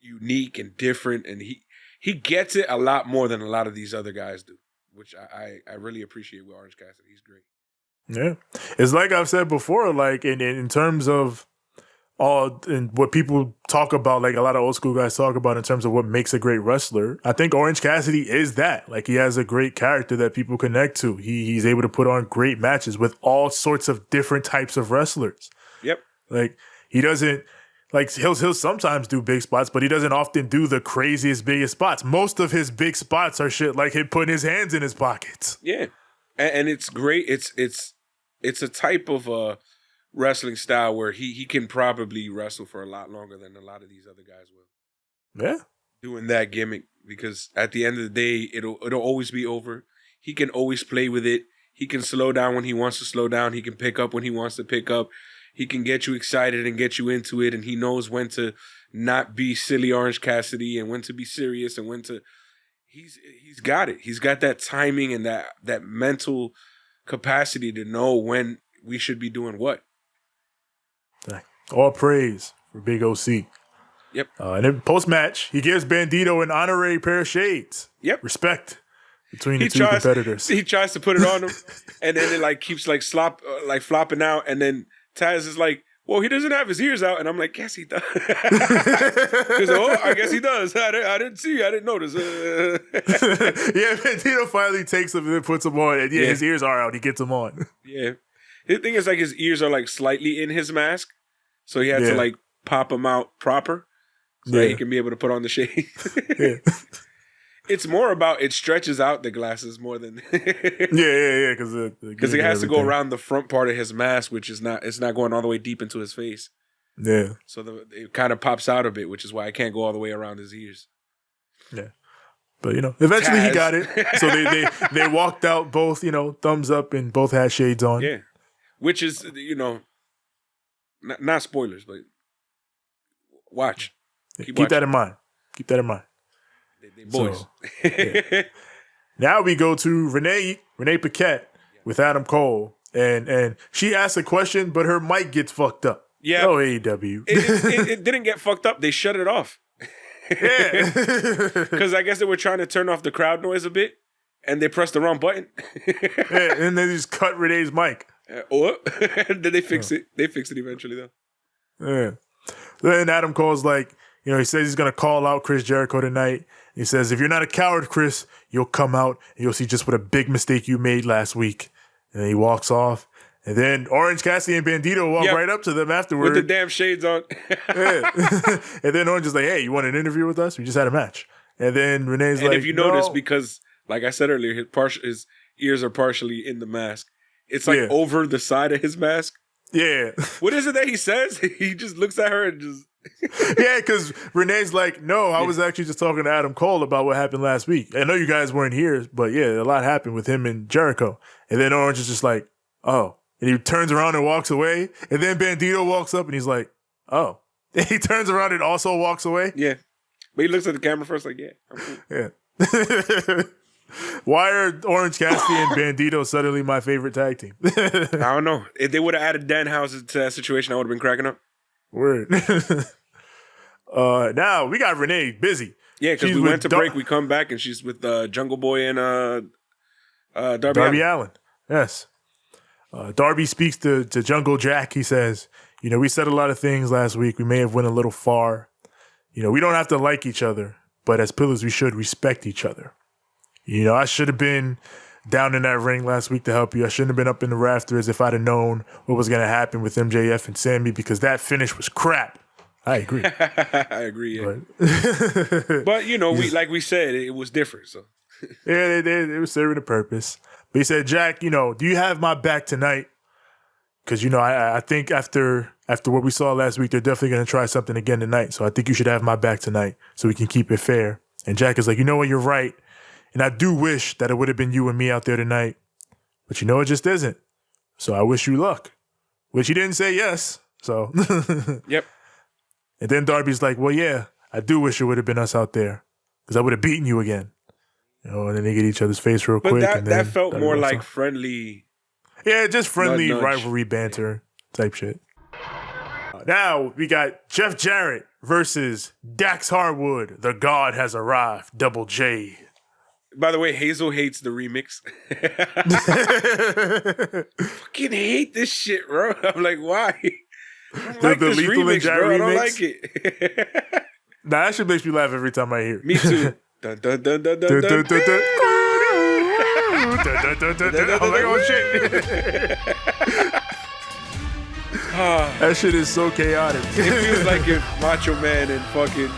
unique and different. And he gets it a lot more than a lot of these other guys do, which I really appreciate with Orange Cassidy. He's great. Yeah, it's like I've said before, like in terms of and what people talk about, like a lot of old school guys talk about in terms of what makes a great wrestler. I think Orange Cassidy is that. Like he has a great character that people connect to. He's able to put on great matches with all sorts of different types of wrestlers. Yep. Like he doesn't like he'll sometimes do big spots, but he doesn't often do the craziest biggest spots. Most of his big spots are shit like him putting his hands in his pockets. Yeah, and it's great. It's a type of wrestling style where he can probably wrestle for a lot longer than a lot of these other guys will. Yeah. Doing that gimmick, because at the end of the day, it'll always be over. He can always play with it. He can slow down when he wants to slow down. He can pick up when he wants to pick up. He can get you excited and get you into it, and he knows when to not be silly Orange Cassidy and when to be serious and when to he's got it. He's got that timing and that mental capacity to know when we should be doing what. All praise for Big OC. Yep. And then post-match, he gives Bandido an honorary pair of shades. Yep. Respect between the two competitors. He tries to put it on him, and then it like keeps like flopping out, and then Taz is like, well, he doesn't have his ears out, and I'm like, yes, he does. I guess he does. I didn't see. I didn't notice. Yeah, Bandido finally takes them and then puts them on, and his ears are out. He gets them on. Yeah. The thing is, like, his ears are like slightly in his mask, so he had to like pop them out proper so that he can be able to put on the shade. It's more about it stretches out the glasses more than because it has to go around the front part of his mask, which is not going all the way deep into his face. Yeah, so it kind of pops out a bit, which is why I can't go all the way around his ears. Yeah, but eventually he got it. So they walked out both thumbs up and both had shades on. Yeah, which is not spoilers, but watch. Keep that in mind. Keep that in mind. They boys. So, now we go to Renee Paquette with Adam Cole, and she asks a question, but her mic gets fucked up. Yeah. Oh, AEW. It didn't get fucked up. They shut it off. Yeah. Because I guess they were trying to turn off the crowd noise a bit, and they pressed the wrong button. Yeah, and they just cut Renee's mic. Then they fix it. They fix it eventually, though. Yeah. Then Adam Cole's like, he says he's going to call out Chris Jericho tonight. He says, if you're not a coward, Chris, you'll come out and you'll see just what a big mistake you made last week. And then he walks off. And then Orange Cassidy and Bandido walk right up to them afterward. With the damn shades on. And then Orange is like, hey, you want an interview with us? We just had a match. And then Renee's like, if you notice, because like I said earlier, his ears are partially in the mask. It's like over the side of his mask. Yeah. What is it that he says? He just looks at her and just... Yeah, because Renee's like, no, I was actually just talking to Adam Cole about what happened last week. I know you guys weren't here, but yeah, a lot happened with him and Jericho. And then Orange is just like, oh. And he turns around and walks away. And then Bandido walks up and he's like, oh. And he turns around and also walks away. Yeah. But he looks at the camera first like, yeah, I'm cool. Yeah. Why are Orange Cassidy and Bandido suddenly my favorite tag team? I don't know. If they would have added Danhausen to that situation, I would have been cracking up. Word. Now we got Renee busy. Yeah, because we went to break. We come back and she's with Jungle Boy and Darby Allin. Yes. Darby speaks to Jungle Jack. He says, we said a lot of things last week. We may have went a little far. We don't have to like each other, but as pillars, we should respect each other. I should have been down in that ring last week to help you. I shouldn't have been up in the rafters if I'd have known what was going to happen with MJF and Sammy, because that finish was crap. I agree. I agree. Yeah. But we said, it was different. So yeah, they were serving a purpose. But he said, Jack, do you have my back tonight? Because I think after what we saw last week, they're definitely going to try something again tonight. So I think you should have my back tonight so we can keep it fair. And Jack is like, you know what, you're right. And I do wish that it would have been you and me out there tonight. But it just isn't. So I wish you luck. Which he didn't say yes. So yep. And then Darby's like, well, yeah, I do wish it would have been us out there. Because I would have beaten you again. And then they get each other's face real quick. But that felt more like friendly. Yeah, just friendly nudge. rivalry banter type shit. Now we got Jeff Jarrett versus Dax Harwood. The God has arrived. Double J. By the way, Hazel hates the remix. Fucking hate this shit, bro. I'm like, why? I don't like this remix, bro. I don't like it. Nah, that shit makes me laugh every time I hear it. Me too. Dun, dun, dun, dun, dun, dun, dun. I'm like, oh shit. That shit is so chaotic. It feels like if Macho Man and fucking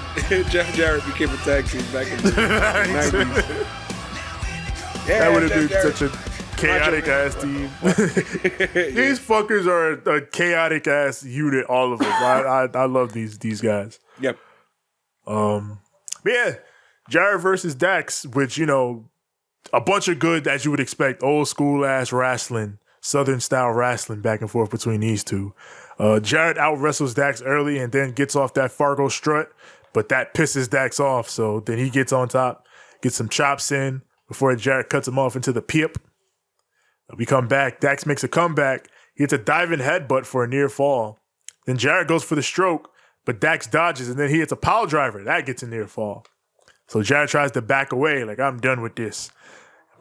Jeff Jarrett became a tag team back in the 90s. Yeah, that would have been Jarrett. such a chaotic ass team. These fuckers are a chaotic ass unit, all of them. I love these guys. Yep. But yeah, Jarrett versus Dax, which, a bunch of good, as you would expect, old school ass wrestling, Southern style wrestling back and forth between these two. Jarrett out wrestles Dax early and then gets off that Fargo strut, but that pisses Dax off. So then he gets on top, gets some chops in before Jarrett cuts him off into the pip. We come back. Dax makes a comeback. He hits a diving headbutt for a near fall. Then Jarrett goes for the stroke, but Dax dodges, and then he hits a pile driver. That gets a near fall. So Jarrett tries to back away, like, I'm done with this.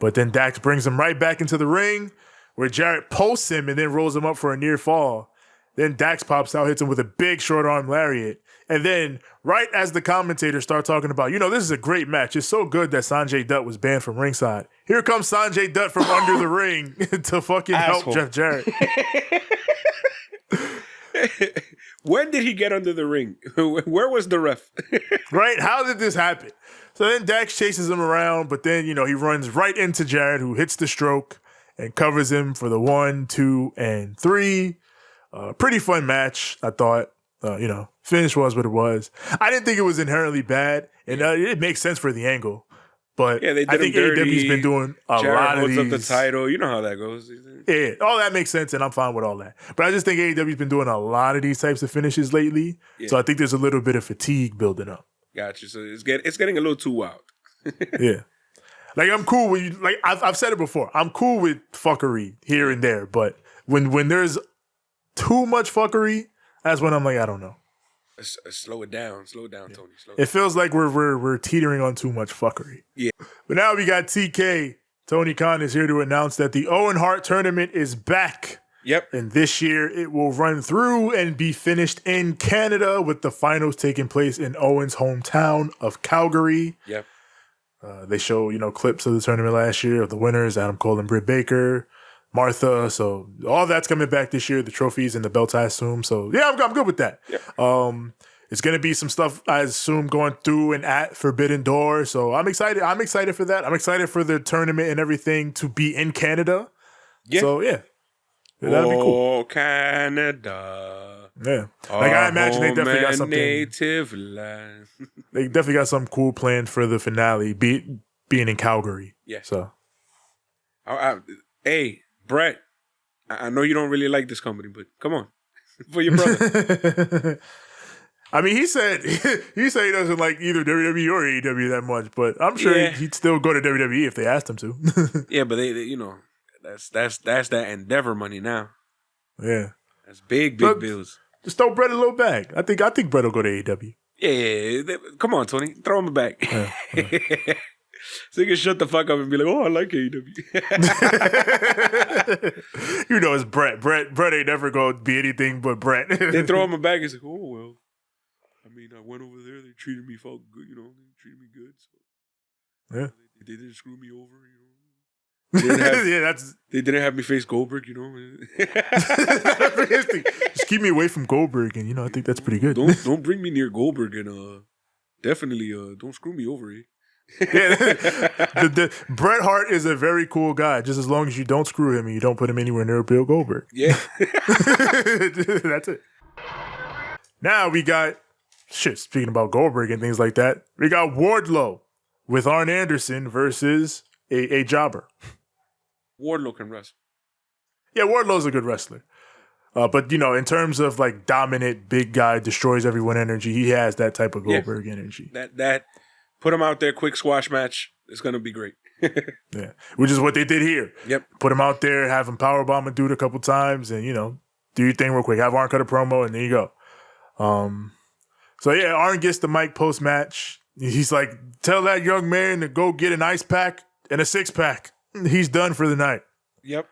But then Dax brings him right back into the ring, where Jarrett posts him and then rolls him up for a near fall. Then Dax pops out, hits him with a big short arm lariat. And then, right as the commentators start talking about, this is a great match. It's so good that Sanjay Dutt was banned from ringside. Here comes Sanjay Dutt from under the ring to fucking help Jeff Jarrett. When did he get under the ring? Where was the ref? Right? How did this happen? So then Dax chases him around, but then, he runs right into Jarrett, who hits the stroke and covers him for the 1, 2, and 3. Pretty fun match, I thought. Finish was what it was. I didn't think it was inherently bad, and it makes sense for the angle. But yeah, they did I think AEW's been doing a Jarrett lot of these. holds up the title. You know how that goes. Yeah, all that makes sense, and I'm fine with all that. But I just think AEW's been doing a lot of these types of finishes lately. Yeah. So I think there's a little bit of fatigue building up. Gotcha. So it's getting a little too wild. Yeah. Like, I'm cool with you. Like, I've said it before. I'm cool with fuckery here and there. But when there's too much fuckery, that's when I'm like, I don't know. Slow it down. Slow it down, Tony. Slow it feels like we're teetering on too much fuckery. Yeah. But now we got TK. Tony Khan is here to announce that the Owen Hart tournament is back. Yep. And this year it will run through and be finished in Canada, with the finals taking place in Owen's hometown of Calgary. Yep. They show, clips of the tournament last year of the winners, Adam Cole and Britt Baker, Martha. So all that's coming back this year, the trophies and the belts, I assume. So yeah, I'm good with that. Yep. It's going to be some stuff, I assume, going through and at Forbidden Door. So I'm excited. I'm excited for that. I'm excited for the tournament and everything to be in Canada. Yeah. So yeah. That'd be cool. Oh, Canada. Yeah. Like, I imagine they definitely got something. Native land. They definitely got something cool planned for the finale, being in Calgary. Yeah. So. Hey, Brett, I know you don't really like this company, but come on. For your brother. I mean, he said he doesn't like either WWE or AEW that much, but I'm sure he'd still go to WWE if they asked him to. Yeah, but they that's that Endeavor money now. Yeah, that's big bills. Just throw Brett a little bag. I think Brett will go to AEW. Yeah. Come on, Tony, throw him a bag. Yeah. So you can shut the fuck up and be like, "Oh, I like AEW." It's Brett. Brett ain't never gonna be anything but Brett. They throw him a bag and say, "Oh well." I mean, I went over there. They treated me good. They treated me good. So yeah, they didn't screw me over. They didn't have me face Goldberg, you know. Just keep me away from Goldberg, and I think that's pretty good. Don't bring me near Goldberg, and definitely don't screw me over. Bret Hart is a very cool guy, just as long as you don't screw him and you don't put him anywhere near Bill Goldberg. Yeah, that's it. Now we got speaking about Goldberg and things like that, we got Wardlow with Arn Anderson versus a jobber. Wardlow can wrestle. Yeah, Wardlow's a good wrestler. But, in terms of like dominant, big guy, destroys everyone energy, he has that type of Goldberg energy. That put him out there, quick squash match. It's going to be great. Yeah, which is what they did here. Yep. Put him out there, have him powerbomb a dude a couple times, and, do your thing real quick. Have Arn cut a promo, and there you go. So, yeah, Arn gets the mic post-match. He's like, tell that young man to go get an ice pack and a six-pack. He's done for the night. Yep.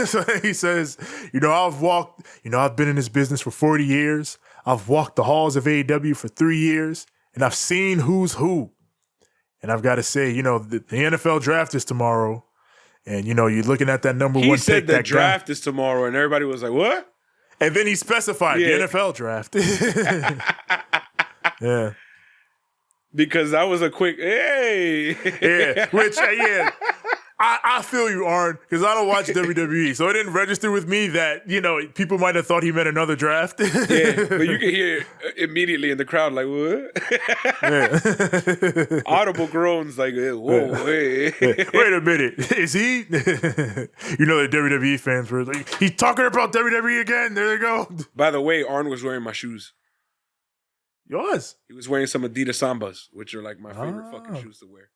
So he says, I've been in this business for 40 years. I've walked the halls of AEW for 3 years, and I've seen who's who. And I've got to say, the NFL draft is tomorrow, and, you're looking at that number one pick. He said the draft is tomorrow, and everybody was like, what? And then he specified the NFL draft. Yeah. Because that was a quick, hey. Yeah, which, I feel you, Arn, because I don't watch WWE, so it didn't register with me that, people might have thought he meant another draft. Yeah, but you can hear immediately in the crowd, like, what? Yeah. Audible groans, like, whoa, hey. Yeah. Wait a minute, is he? The WWE fans were like, he's talking about WWE again, there they go. By the way, Arn was wearing my shoes. Yours? He was wearing some Adidas Sambas, which are like my favorite fucking shoes to wear.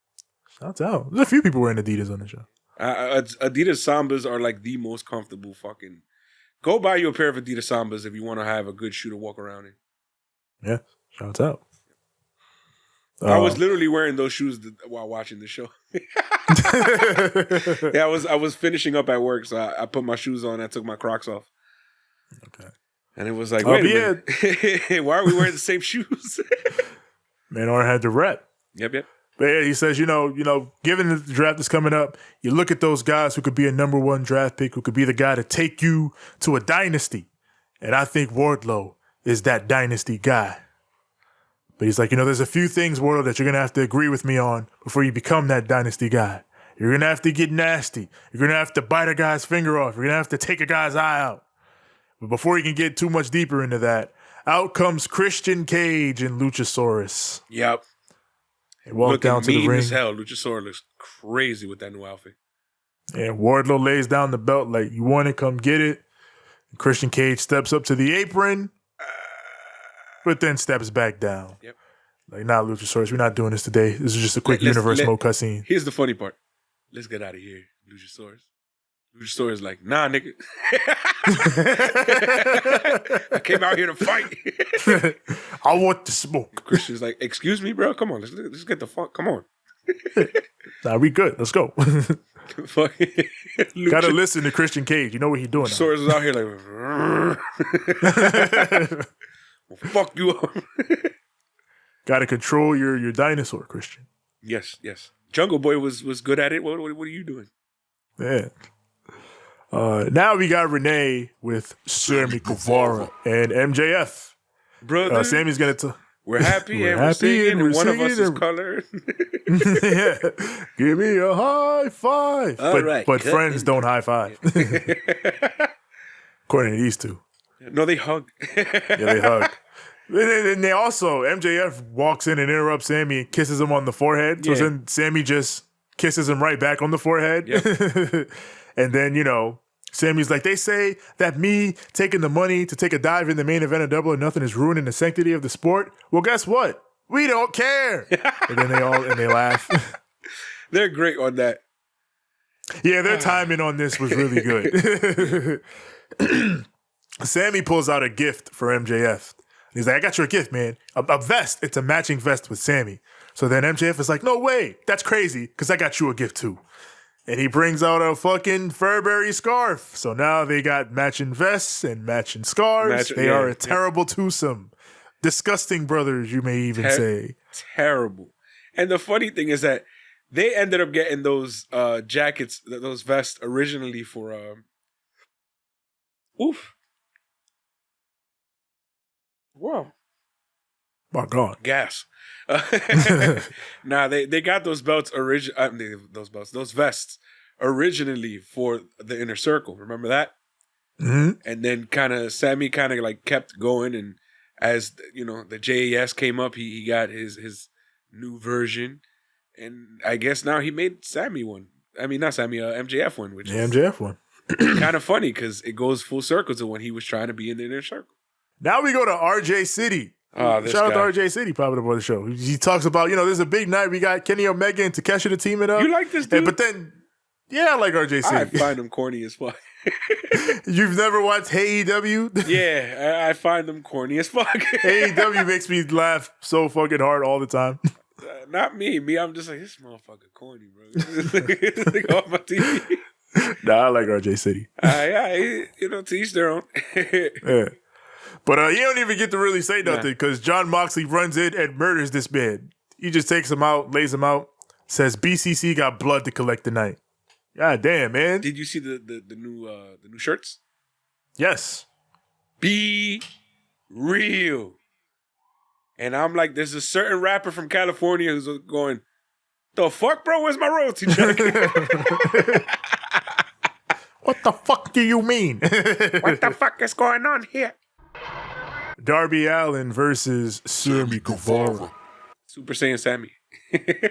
Shouts out. There's a few people wearing Adidas on the show. Adidas Sambas are like the most comfortable fucking... Go buy you a pair of Adidas Sambas if you want to have a good shoe to walk around in. Yeah, shouts out. I was literally wearing those shoes while watching the show. Yeah, I was finishing up at work, so I put my shoes on. I took my Crocs off. Okay. And it was like, wait a minute. Why are we wearing the same shoes? Man, Arn had the rep. Yep. But yeah, he says, given the draft is coming up, you look at those guys who could be a number one draft pick, who could be the guy to take you to a dynasty. And I think Wardlow is that dynasty guy. But he's like, there's a few things, Wardlow, that you're going to have to agree with me on before you become that dynasty guy. You're going to have to get nasty. You're going to have to bite a guy's finger off. You're going to have to take a guy's eye out. But before you can get too much deeper into that, out comes Christian Cage and Luchasaurus. Yep. They walk down to the ring. Mean as hell. Luchasaurus looks crazy with that new outfit. And Wardlow lays down the belt like, you want it, come get it. And Christian Cage steps up to the apron, but then steps back down. Yep. Like, nah, Luchasaurus, we're not doing this today. This is just a quick universe mode cutscene. Here's the funny part. Let's get out of here, Luchasaurus. Luchasaurus like, nah, nigga. I came out here to fight. I want the smoke. Christian's like, excuse me, bro. Come on, let's get the fuck. Come on. Nah, we good. Let's go. Gotta listen to Christian Cage. You know what he's doing. Luchasaurus is out here like, well, fuck you up. Gotta control your dinosaur, Christian. Yes. Jungle Boy was good at it. What are you doing? Yeah. Now we got Renee with Sammy Guevara and MJF. Brother, Sammy's gonna we're happy and we're singing and one of us is colored. Yeah. Give me a high five. But friends don't high five. According to these two. No, they hug. Yeah, they hug. And they also, MJF walks in and interrupts Sammy and kisses him on the forehead. So then Sammy just kisses him right back on the forehead. Yep. And then, Sammy's like, they say that me taking the money to take a dive in the main event of Double or Nothing is ruining the sanctity of the sport. Well, guess what? We don't care. And then they laugh. They're great on that. Yeah, their timing on this was really good. Sammy pulls out a gift for MJF. He's like, I got you a gift, man. A vest. It's a matching vest with Sammy. So then MJF is like, no way. That's crazy because I got you a gift too. And he brings out a fucking Furberry scarf. So now they got matching vests and matching scarves. They are a terrible twosome. Disgusting brothers, you may even say. Terrible. And the funny thing is that They ended up getting those jackets, those vests originally for wow. My God. Gas. Nah, they got those belts those vests originally for the Inner Circle. Remember that? Mm-hmm. And then Sammy like kept going, and as the JAS came up, he got his new version, and I guess now he made Sammy one. I mean, not Sammy, MJF one, which is MJF one. kind of funny because it goes full circle to when he was trying to be in the Inner Circle. Now we go to RJ City. This Shout guy. out to RJ City, probably before the show. He talks about, there's a big night. We got Kenny Omega and Takeshita teaming up. You like this dude? But then, I like RJ City. I find him corny as fuck. You've never watched AEW? Yeah, I find them corny as fuck. AEW makes me laugh so fucking hard all the time. Not me. I'm just like, this motherfucker corny, bro. Like off my TV. Nah, I like RJ City. To each their own. Yeah. But he don't even get to really say nothing because John Moxley runs in and murders this man. He just takes him out, lays him out, says BCC got blood to collect tonight. God damn, man. Did you see the new shirts? Yes. Be real. And I'm like, there's a certain rapper from California who's going, the fuck, bro? Where's my royalty check? What the fuck do you mean? What the fuck is going on here? Darby Allin versus Sammy Guevara. Super Saiyan Sammy.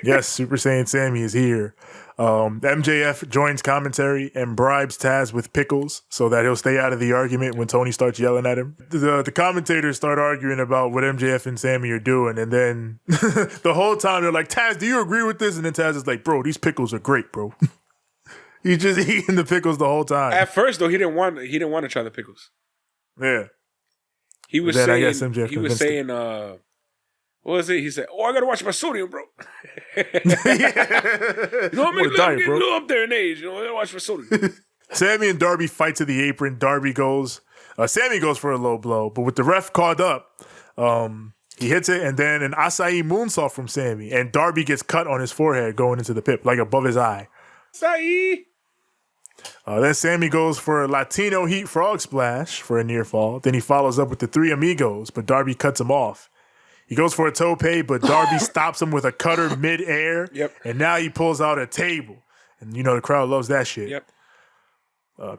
Yes, Super Saiyan Sammy is here. MJF joins commentary and bribes Taz with pickles so that he'll stay out of the argument when Tony starts yelling at him. The commentators start arguing about what MJF and Sammy are doing, and then the whole time they're like, Taz, do you agree with this? And then Taz is like, bro, these pickles are great, bro. He's just eating the pickles the whole time. At first, though, he didn't want to try the pickles. Yeah. He was then saying, what was it? He said, I gotta watch my sodium, bro. I'm getting a little up there in age. I gotta watch my sodium. Sammy and Darby fight to the apron. Sammy goes for a low blow, but with the ref called up, he hits it, and then an acai moonsault from Sammy, and Darby gets cut on his forehead going into the pip, like above his eye. Acai. Then Sammy goes for a Latino Heat Frog Splash for a near fall. Then he follows up with the Three Amigos, but Darby cuts him off. He goes for a tope, but Darby stops him with a cutter mid-air. Yep. And now he pulls out a table. And the crowd loves that shit. Yep.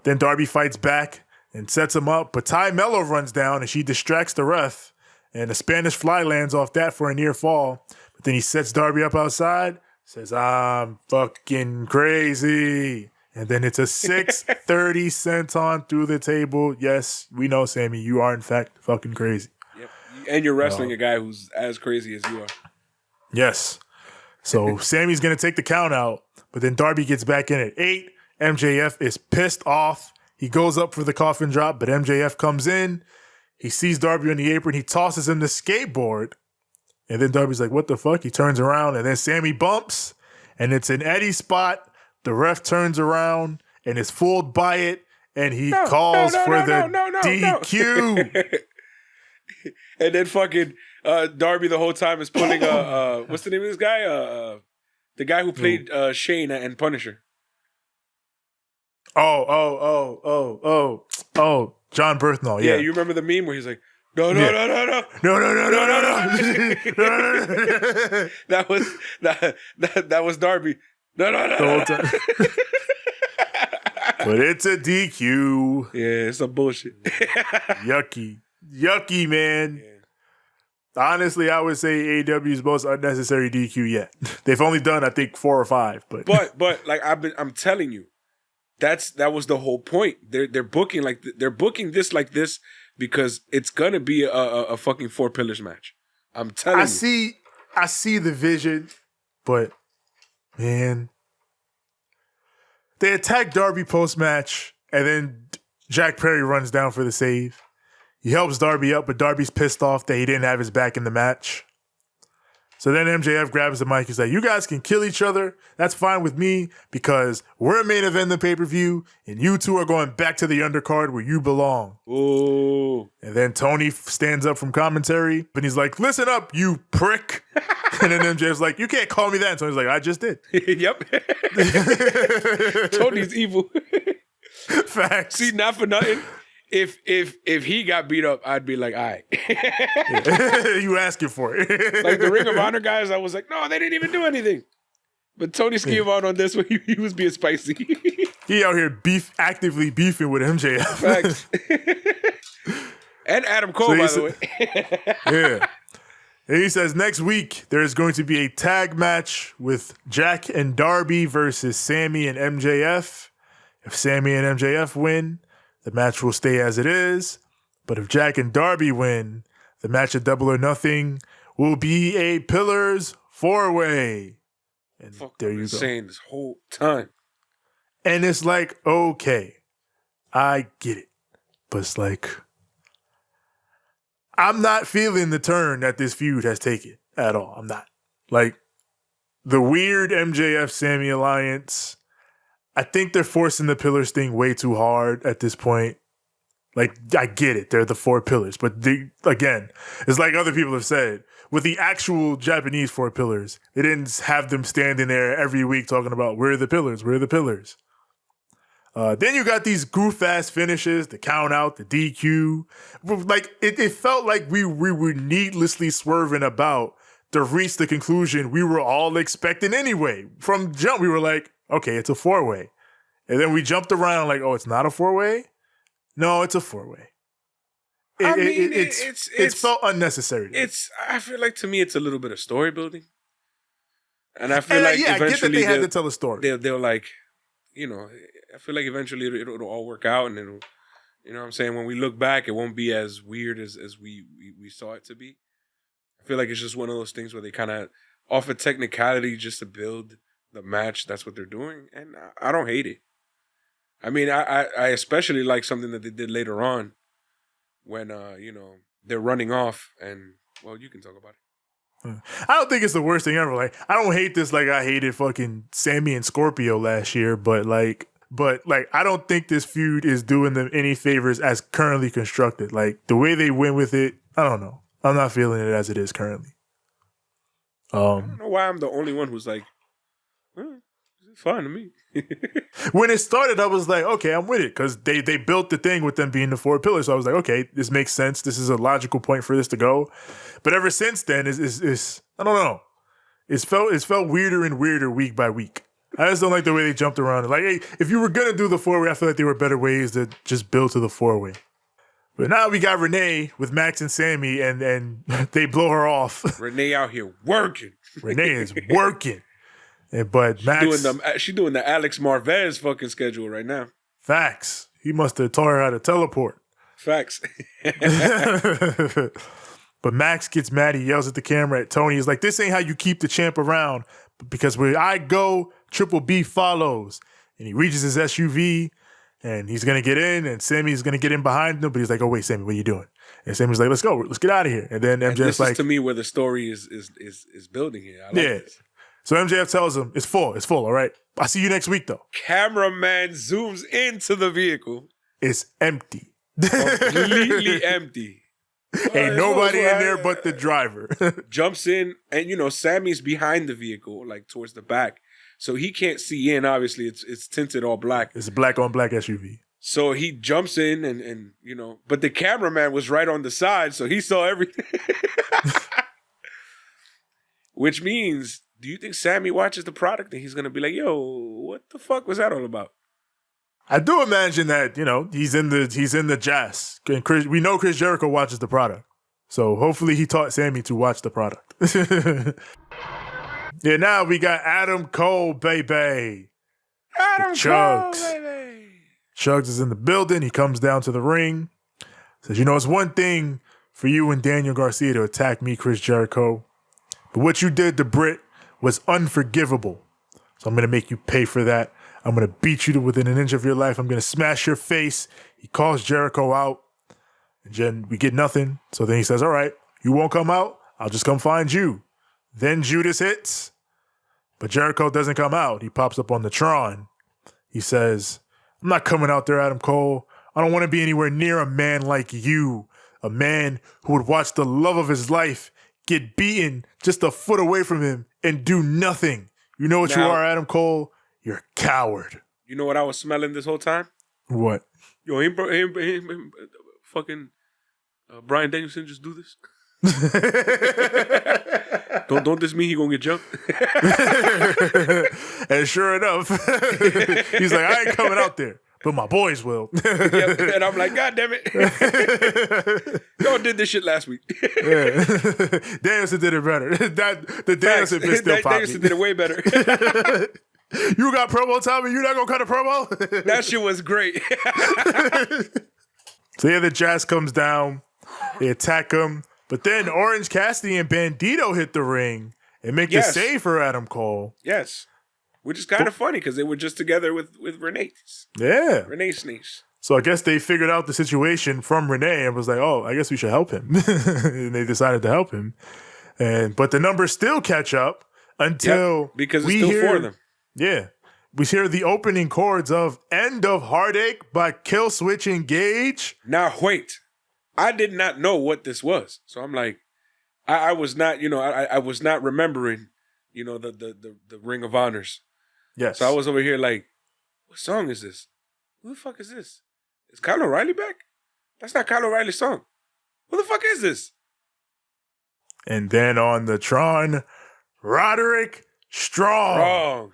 Then Darby fights back and sets him up, but Ty Mello runs down and she distracts the ref. And a Spanish fly lands off that for a near fall. But then he sets Darby up outside, says, I'm fucking crazy. And then it's a 630 senton through the table. Yes, we know, Sammy, you are in fact fucking crazy. Yep. And you're wrestling a guy who's as crazy as you are. Yes. So Sammy's going to take the count out, but then Darby gets back in at 8. MJF is pissed off. He goes up for the coffin drop, but MJF comes in. He sees Darby on the apron. He tosses him the skateboard. And then Darby's like, what the fuck? He turns around, and then Sammy bumps, and it's an Eddie spot. The ref turns around and is fooled by it, and he calls for the DQ. And then fucking Darby the whole time is pulling what's the name of this guy? The guy who played Shane and Punisher. Oh, John Berthnall. Yeah, you remember the meme where he's like, no. That was Darby. No. The whole time. But it's a DQ. Yeah, it's some bullshit. Yucky, man. Yeah. Honestly, I would say AEW's most unnecessary DQ yet. They've only done, I think, 4 or 5. But like I'm telling you, that was the whole point. They're booking this like this because it's gonna be a fucking 4 pillars match. I'm telling you. I see the vision, but man, they attack Darby post-match, and then Jack Perry runs down for the save. He helps Darby up, but Darby's pissed off that he didn't have his back in the match. So then MJF grabs the mic. He's like, you guys can kill each other. That's fine with me because we're main event the pay-per-view and you two are going back to the undercard where you belong. Ooh. And then Tony stands up from commentary and he's like, listen up, you prick. And then MJF's like, you can't call me that. And Tony's like, I just did. Yep. Tony's evil. Facts. See, not for nothing. If he got beat up, I'd be like, all right. You asking for it. Like the Ring of Honor guys, I was like, no, they didn't even do anything. But Tony came out on this when he was being spicy. He out here actively beefing with MJF. Facts. And Adam Cole, by the way. Yeah. And he says next week there's going to be a tag match with Jack and Darby versus Sammy and MJF. If Sammy and MJF win, the match will stay as it is. But if Jack and Darby win, the match at Double or Nothing will be a Pillars 4-way. And there you go. Saying this whole time. And it's like, okay, I get it. But it's like, I'm not feeling the turn that this feud has taken at all. I'm not. Like, the weird MJF Sammy alliance, I think they're forcing the Pillars thing way too hard at this point. Like, I get it. They're the 4 pillars. But again, it's like other people have said, with the actual Japanese 4 pillars, they didn't have them standing there every week talking about, we're the pillars, we're the pillars. Then you got these goof-ass finishes, the count out, the DQ. Like, it felt like we were needlessly swerving about to reach the conclusion we were all expecting anyway. From jump, we were like, okay, it's a 4-way. And then we jumped around like, oh, it's not a 4-way? No, it's a 4-way. It felt unnecessary. I feel like to me it's a little bit of story building. And I feel like I get that they had to tell a story. They'll like, I feel like eventually it'll all work out and it'll, you know what I'm saying? When we look back, it won't be as weird as we saw it to be. I feel like it's just one of those things where they kind of offer technicality just to build the match. That's what they're doing. And I don't hate it. I mean, I especially like something that they did later on when, they're running off and, well, you can talk about it. I don't think it's the worst thing ever. Like, I don't hate this like I hated fucking Sammy and Scorpio last year, but I don't think this feud is doing them any favors as currently constructed. Like, the way they went with it, I don't know. I'm not feeling it as it is currently. I don't know why I'm the only one who's like, it's fine to me. When it started, I was like, okay, I'm with it. Because they built the thing with them being the 4 pillars. So I was like, okay, this makes sense. This is a logical point for this to go. But ever since then, it's I don't know. It's felt weirder and weirder week by week. I just don't like the way they jumped around. Like, hey, if you were going to do the 4-way, I feel like there were better ways to just build to the 4-way. But now we got Renee with Max and Sammy, and they blow her off. Renee out here working. Renee is working. But Max, she's doing the Alex Marvez fucking schedule right now. Facts. He must have taught her how to teleport. Facts. But Max gets mad. He yells at the camera at Tony. He's like, this ain't how you keep the champ around. Because where I go, Triple B follows. And he reaches his SUV, and he's going to get in, and Sammy's going to get in behind him. But he's like, oh, wait, Sammy, what are you doing? And Sammy's like, let's go. Let's get out of here. And then MJF's this like, is to me where the story is building here. I like this. So MJF tells him, it's full, all right? I'll see you next week, though. Cameraman zooms into the vehicle. It's empty. Completely empty. Ain't nobody in there but the driver. Jumps in, and, Sammy's behind the vehicle, like, towards the back. So he can't see in, obviously. It's tinted all black. It's a black-on-black SUV. So he jumps in, and but the cameraman was right on the side, so he saw everything. Which means... do you think Sammy watches the product and he's going to be like, yo, what the fuck was that all about? I do imagine that, he's in the jazz. And we know Chris Jericho watches the product. So hopefully he taught Sammy to watch the product. Yeah, now we got Adam Cole, baby. Adam Cole, baby. Chugs is in the building. He comes down to the ring. Says, it's one thing for you and Daniel Garcia to attack me, Chris Jericho. But what you did to Britt was unforgivable. So I'm going to make you pay for that. I'm going to beat you to within an inch of your life. I'm going to smash your face. He calls Jericho out. And then we get nothing. So then he says, all right, you won't come out? I'll just come find you. Then Judas hits, but Jericho doesn't come out. He pops up on the Tron. He says, I'm not coming out there, Adam Cole. I don't want to be anywhere near a man like you, a man who would watch the love of his life get beaten just a foot away from him and do nothing. You know what you are, Adam Cole? You're a coward. You know what I was smelling this whole time? What? Yo, fucking Bryan Danielson just do this? don't this mean he gonna get jumped? And sure enough, he's like, I ain't coming out there, but my boys will. Yep. And I'm like, God damn it. Y'all did this shit last week. Yeah. Danielson did it better. The Danielson bit still popping. Danielson did it way better. You got promo time and you're not gonna cut a promo? That shit was great. So yeah, the Jazz comes down. They attack him. But then Orange Cassidy and Bandido hit the ring and make the save for Adam Cole. Yes. Which is kind of funny because they were just together with Renee. Yeah. Renee Sneeze. So I guess they figured out the situation from Renee and was like, oh, I guess we should help him. And they decided to help him. But the numbers still catch up until because it's still for them. Yeah. We hear the opening chords of End of Heartache by Killswitch Engage. Now, wait. I did not know what this was. So I'm like, I was not, I was not remembering, the Ring of Honors. Yes. So I was over here like, what song is this? Who the fuck is this? Is Kyle O'Reilly back? That's not Kyle O'Reilly's song. Who the fuck is this? And then on the Tron, Roderick Strong. Wrong.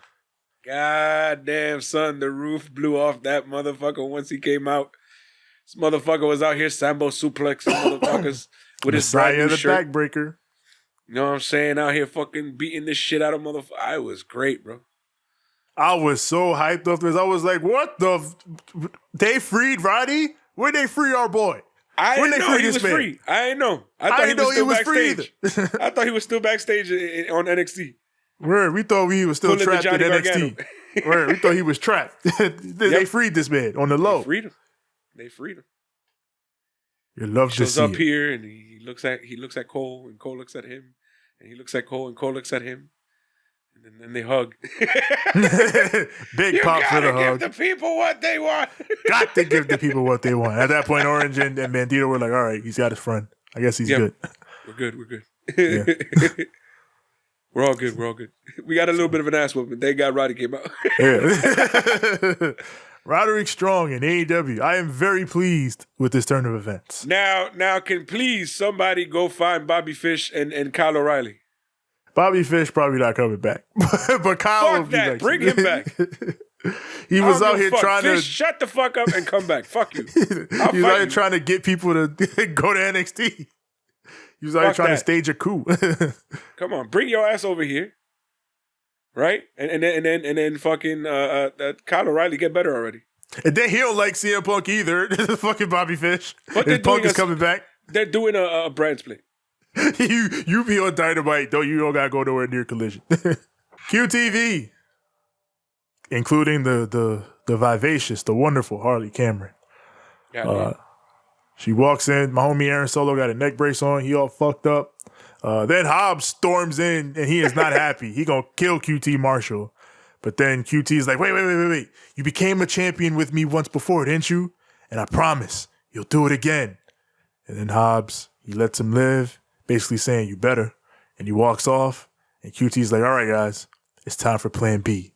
God damn, son, the roof blew off that motherfucker once he came out. This motherfucker was out here Sambo suplexing motherfuckers with his brand new shirt. Backbreaker. You know what I'm saying? Out here fucking beating this shit out of motherfuckers. It was great, bro. I was so hyped up this. I was like, what the? They freed Roddy? Where'd they free our boy? I didn't know he was free. I didn't know. I thought he was still backstage. I thought he was still backstage on NXT. We thought he was still trapped in NXT. We thought he was trapped. They freed this man on the low. They freed him. You love to see shows up here and he looks at Cole and Cole looks at him and he looks at Cole and Cole looks at him and then they hug. Big pop for the hug. You gotta give the people what they want. Got to give the people what they want. At that point, Orange and Bandido were like, all right, he's got his friend. I guess he's good. We're good. Yeah. We're all good. We got a little bit of an ass whooping. Thank God Roddy came out. Yeah. Roderick Strong in AEW. I am very pleased with this turn of events. Now, can please somebody go find Bobby Fish and Kyle O'Reilly? Bobby Fish probably not coming back, but Kyle will be back. Bring him back. He was out here trying Fish, to shut the fuck up and come back. Fuck you. He was out here trying to get people to go to NXT. He was out here trying to stage a coup. Come on, bring your ass over here. Right? And then fucking Kyle O'Reilly get better already. And then he don't like CM Punk either. Fucking Bobby Fish. But Punk is coming back. They're doing a brand split. you be on Dynamite, though. You don't gotta go nowhere near Collision. QTV, including the vivacious, the wonderful Harley Cameron. She walks in. My homie Aaron Solo got a neck brace on. He all fucked up. Then Hobbs storms in, and he is not happy. He gonna kill QT Marshall. But then QT is like, wait. You became a champion with me once before, didn't you? And I promise you'll do it again. And then Hobbs, he lets him live, basically saying, you better. And he walks off, and QT's like, all right, guys, it's time for plan B.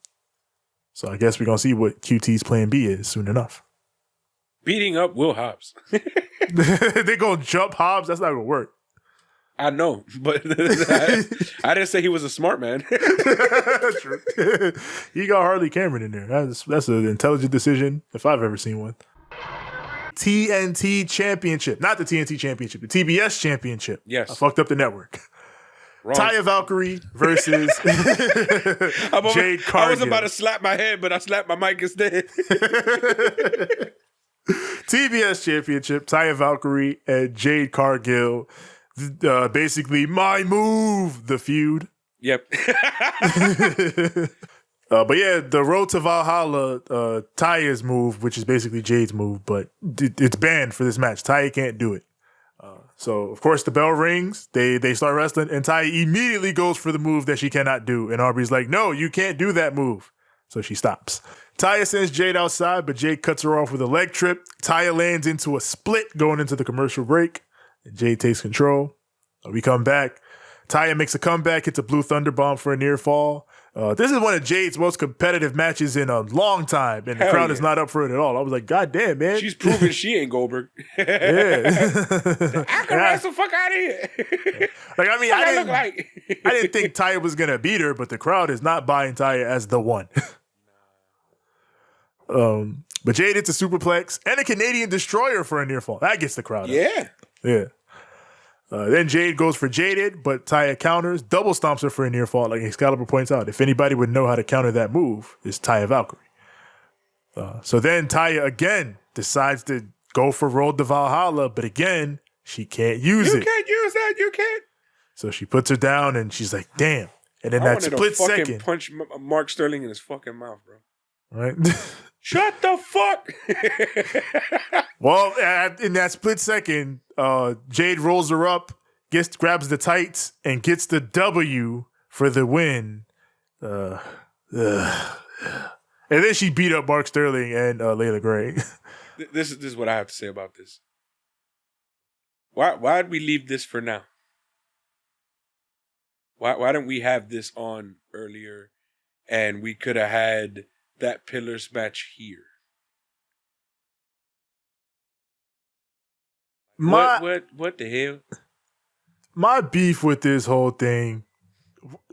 So I guess we're gonna see what QT's plan B is soon enough. Beating up Will Hobbs. They gonna jump Hobbs? That's not gonna work. I know, but I didn't say he was a smart man. True. He got Harley Cameron in there. That's an intelligent decision if I've ever seen one. TNT Championship. Not the TNT Championship, the TBS Championship. Yes. I fucked up the network. Wrong. Taya Valkyrie versus Jade Cargill. I was about to slap my head, but I slapped my mic instead. TBS Championship, Taya Valkyrie and Jade Cargill. Basically, my move, the feud. Yep. But yeah, the Road to Valhalla, Taya's move, which is basically Jade's move, but it's banned for this match. Taya can't do it. So, of course, the bell rings. They start wrestling, and Taya immediately goes for the move that she cannot do. And Aubrey's like, no, you can't do that move. So she stops. Taya sends Jade outside, but Jade cuts her off with a leg trip. Taya lands into a split going into the commercial break. And Jade takes control. We come back. Taya makes a comeback, hits a blue thunder bomb for a near fall. This is one of Jade's most competitive matches in a long time, and the crowd is not up for it at all. I was like, God damn, man. She's proving she ain't Goldberg. Yeah. I can wrestle fuck out of here. Like, I mean, I didn't think Taya was going to beat her, but the crowd is not buying Taya as the one. But Jade hits a superplex and a Canadian destroyer for a near fall. That gets the crowd up. Yeah. Then Jade goes for Jaded, but Taya counters, double stomps her for a near fall. Like Excalibur points out, if anybody would know how to counter that move, it's Taya Valkyrie. So then Taya again decides to go for Roll to Valhalla, but again, she can't use it. You can't use that. You can't. So she puts her down and she's like, damn. And then that split second. Punch Mark Sterling in his fucking mouth, bro. Right? Shut the fuck. Well, in that split second, Jade rolls her up, grabs the tights, and gets the W for the win. And then she beat up Mark Sterling and Layla Gray. This is what I have to say about this. Why'd we leave this for now? Why didn't we have this on earlier, and we could have had that Pillars match here? What the hell? My beef with this whole thing.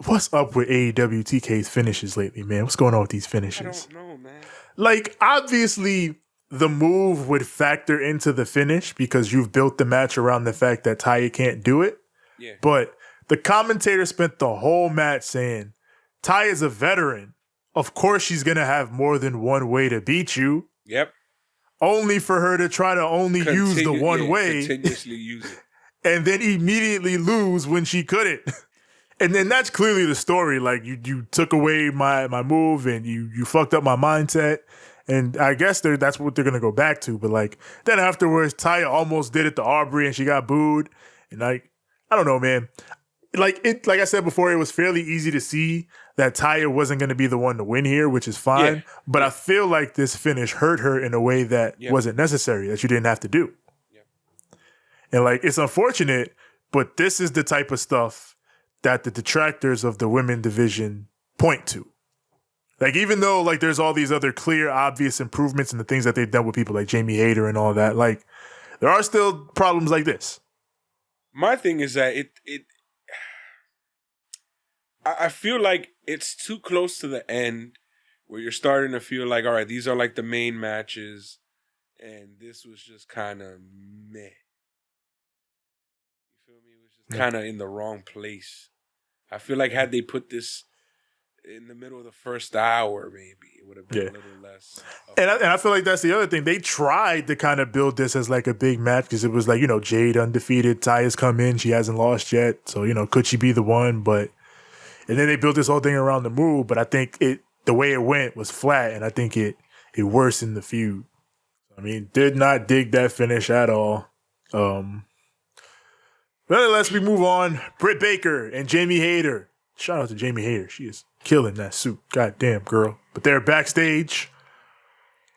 What's up with AEW TK's finishes lately, man? What's going on with these finishes? I don't know, man. Like, obviously, the move would factor into the finish because you've built the match around the fact that Taya can't do it. Yeah. But the commentator spent the whole match saying, Taya's a veteran. Of course she's going to have more than one way to beat you. Yep. Only for her to try to use the one way. Continuously use it. And then immediately lose when she couldn't. And then that's clearly the story. Like, you took away my move and you fucked up my mindset. And I guess that's what they're going to go back to. But, like, then afterwards, Taya almost did it to Aubrey and she got booed. And, like, I don't know, man. Like I said before, it was fairly easy to see that Taya wasn't going to be the one to win here, which is fine. Yeah. But I feel like this finish hurt her in a way that wasn't necessary, that you didn't have to do. Yeah. And, like, it's unfortunate, but this is the type of stuff that the detractors of the women division point to. Like, even though, like, there's all these other clear, obvious improvements in the things that they've done with people like Jamie Hayter and all that, like, there are still problems like this. My thing is that I feel like it's too close to the end where you're starting to feel like, all right, these are like the main matches, and this was just kind of meh. You feel me? It was just kind of in the wrong place. I feel like had they put this in the middle of the first hour, maybe it would have been a little less. And I feel like that's the other thing. They tried to kind of build this as like a big match because it was like, you know, Jade undefeated, Taya's come in, she hasn't lost yet, so, you know, could she be the one? But and then they built this whole thing around the move, but I think the way it went was flat, and I think it worsened the feud. I mean, did not dig that finish at all. Nonetheless, we move on. Britt Baker and Jamie Hayter. Shout out to Jamie Hayter. She is killing that suit. Goddamn, girl. But they're backstage.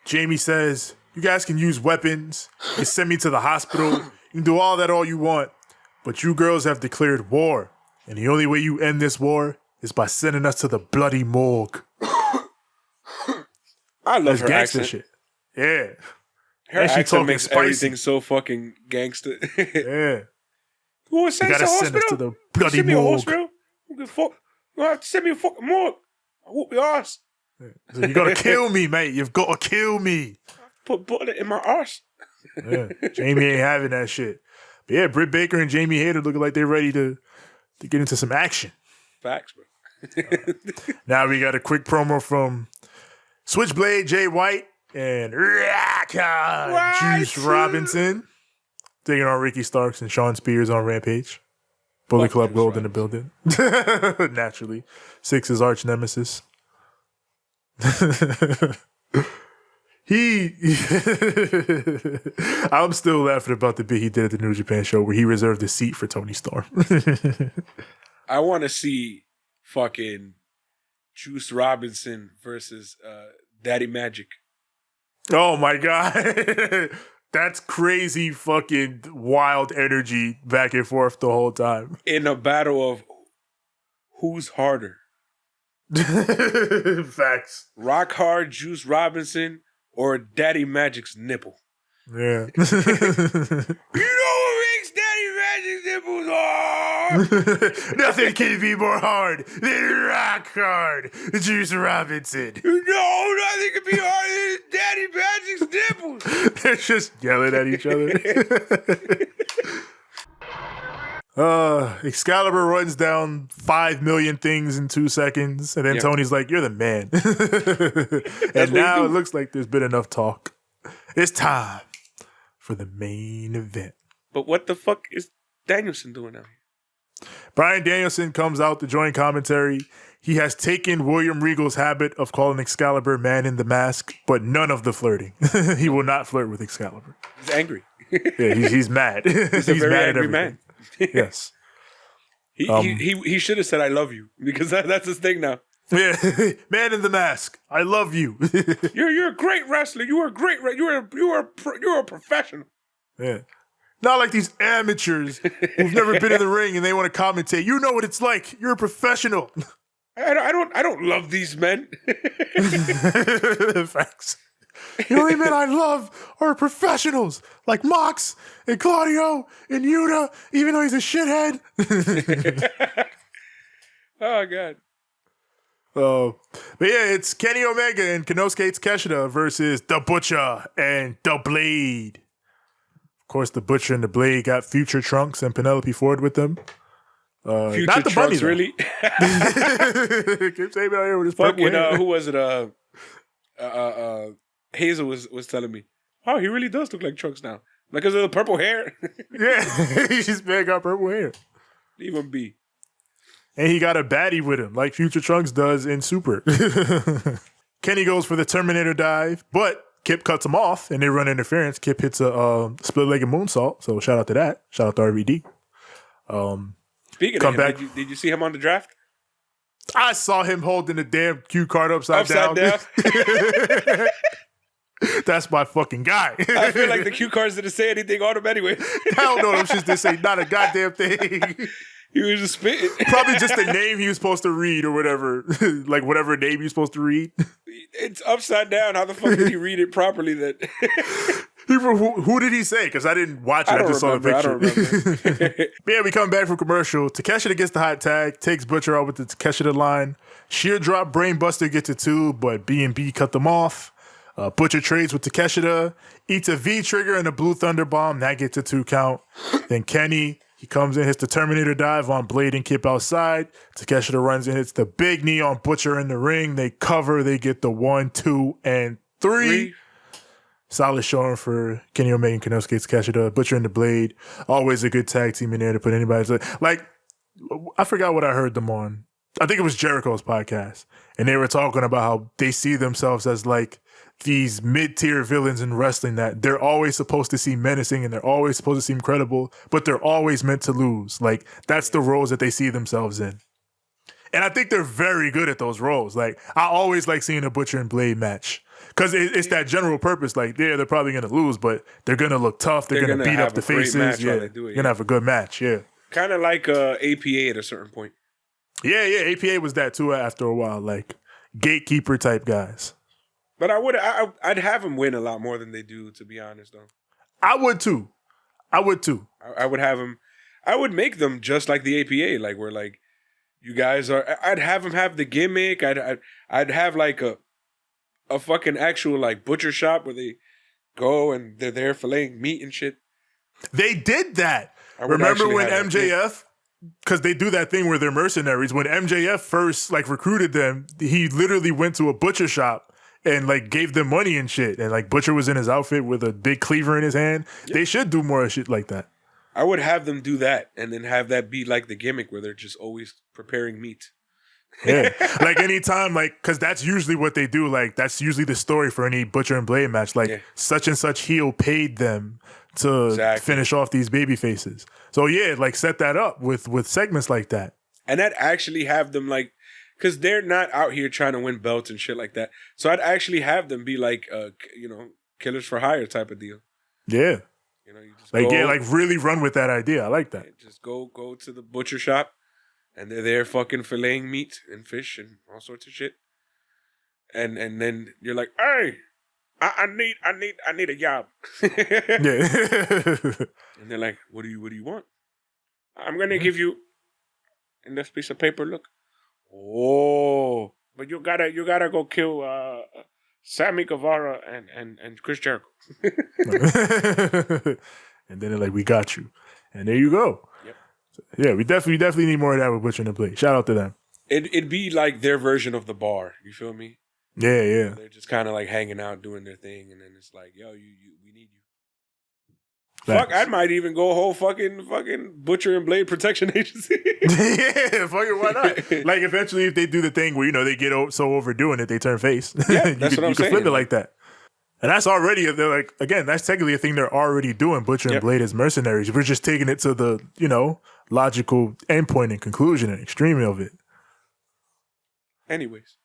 Jamie says, you guys can use weapons. You send me to the hospital. You can do all that all you want. But you girls have declared war. And the only way you end this war is by sending us to the bloody morgue. I love her gangster accent. shit. Yeah. Her accent makes everything so fucking gangster. Yeah. You want to send us to the hospital? Send us to the bloody send me morgue. A hospital? You don't have to send me a fucking morgue. I whoop your ass. So you gotta kill me, mate. You've got to kill me. Put bullet in my ass. Yeah. Jamie ain't having that shit. But yeah, Britt Baker and Jamie Hayter looking like they're ready to get into some action. Facts, bro. Now we got a quick promo from Switchblade Jay White and Juice Robinson taking on Ricky Starks and Sean Spears on Rampage. Bullet Club Gold in the building. Naturally. Six's arch nemesis. I'm still laughing about the bit he did at the New Japan show where he reserved a seat for Tony Storm. I want to see fucking Juice Robinson versus Daddy Magic. Oh my God. That's crazy fucking wild energy back and forth the whole time. In a battle of who's harder. Facts. Rock hard Juice Robinson or Daddy Magic's nipple. Yeah. You know what makes Daddy Magic's nipples hard? Nothing can be more hard than rock hard Juice Robinson. No, nothing can be harder than Daddy Magic's nipples. They're just yelling at each other. Excalibur runs down 5 million things in 2 seconds, and then Tony's like, "You're the man." And now it looks like there's been enough talk. It's time for the main event. But what the fuck is Danielson doing now? Bryan Danielson comes out to join commentary. He has taken William Regal's habit of calling Excalibur Man in the Mask, but none of the flirting. He will not flirt with Excalibur. He's angry. Yeah, he's mad. He's a very mad angry man. Yes. He should have said "I love you" because that's his thing now. Yeah, Man in the Mask. I love you. You're a great wrestler. You are a great. You're a professional. Yeah. Not like these amateurs who've never been in the ring and they want to commentate. You know what it's like. You're a professional. I don't love these men. Facts. The only men I love are professionals like Mox and Claudio and Yuta, even though he's a shithead. Oh God. But yeah, it's Kenny Omega and Konosuke Takeshita versus The Butcher and The Blade. Of course, The Butcher and The Blade got Future Trunks and Penelope Ford with them. Future not the Trunks, bunny, really? Keep saying out here with his fucking who was it? Hazel was telling me, "Oh, he really does look like Trunks now, because of the purple hair." Yeah, he's got purple hair. Leave him be. And he got a baddie with him, like Future Trunks does in Super. Kenny goes for the Terminator dive, but Kip cuts him off, and they run interference. Kip hits a split-legged moonsault, so shout out to that. Shout out to RVD. Speaking of him, did you see him on the draft? I saw him holding the damn cue card upside down. That's my fucking guy. I feel like the cue cards didn't say anything on him anyway. Hell no, them shits didn't say not a goddamn thing. He was just spitting. Probably just the name he was supposed to read or whatever. Like whatever name he was supposed to read. It's upside down. How the fuck did he read it properly then? Who did he say? Because I didn't watch it. I just saw the picture. I don't remember. But yeah, we come back from commercial. Takeshita gets the hot tag, takes Butcher out with the Takeshita line. Sheer drop, Brainbuster gets it too, but B&B cut them off. Butcher trades with Takeshita, eats a V-trigger and a Blue Thunder Bomb. That gets a 2 count. Then Kenny, he comes in, hits the Terminator dive on Blade and Kip outside. Takeshita runs in, hits the big knee on Butcher in the ring. They cover. They get the 1, 2, and 3. Solid showing for Kenny Omega and Konosuke Takeshita. Butcher and the Blade. Always a good tag team in there to put anybody. Like, I forgot what I heard them on. I think it was Jericho's podcast. And they were talking about how they see themselves as like these mid-tier villains in wrestling, that they're always supposed to seem menacing and they're always supposed to seem credible, but they're always meant to lose. Like, that's the roles that they see themselves in. And I think they're very good at those roles. Like, I always like seeing a Butcher and Blade match. Because it's that general purpose. Like, yeah, they're probably going to lose, but they're going to look tough. They're going to beat up the faces. Yeah, they're going to have a good match. Yeah. Kind of like APA at a certain point. Yeah. APA was that too after a while. Like, gatekeeper type guys. But I'd have them win a lot more than they do, to be honest, though. I would too. I would have them. I would make them just like the APA. Like, where, like, you guys are. I'd have them have the gimmick. I'd have like a fucking actual like butcher shop where they go and they're there filleting meat and shit. They did that. Remember when MJF, because they do that thing where they're mercenaries. When MJF first like recruited them, he literally went to a butcher shop and like gave them money and shit. And like Butcher was in his outfit with a big cleaver in his hand. Yep. They should do more shit like that. I would have them do that and then have that be like the gimmick where they're just always preparing meat. Yeah. Like anytime, like, because that's usually what they do. Like, that's usually the story for any Butcher and Blade match. Like, such and such heel paid them to finish off these baby faces. So, yeah, like, set that up with segments like that. And I'd actually have them, like, because they're not out here trying to win belts and shit like that. So I'd actually have them be like, killers for hire type of deal. Yeah. You know, you just like, really run with that idea. I like that. Just go to the butcher shop, and they're there fucking filleting meat and fish and all sorts of shit. And then you're like, hey, I need a job. Yeah. And they're like, what do you want? I'm gonna give you in this piece of paper. Look. Oh, but you gotta go kill Sammy Guevara and Chris Jericho. And then they're like, we got you. And there you go. Yep. So, yeah, we definitely need more of that with Butcher and Blade. Shout out to them. It'd be like their version of the bar. You feel me? Yeah. They're just kind of like hanging out, doing their thing, and then it's like, yo, we need you. Facts. Fuck, I might even go whole fucking Butcher and Blade Protection Agency. Yeah, fucking why not? Like eventually, if they do the thing where they get so overdoing it, they turn face. Yeah, that's what I'm saying. You can flip it like that, and that's already that's technically a thing they're already doing. Butcher and Blade as mercenaries. We're just taking it to the logical endpoint and conclusion and extreme of it. Anyways,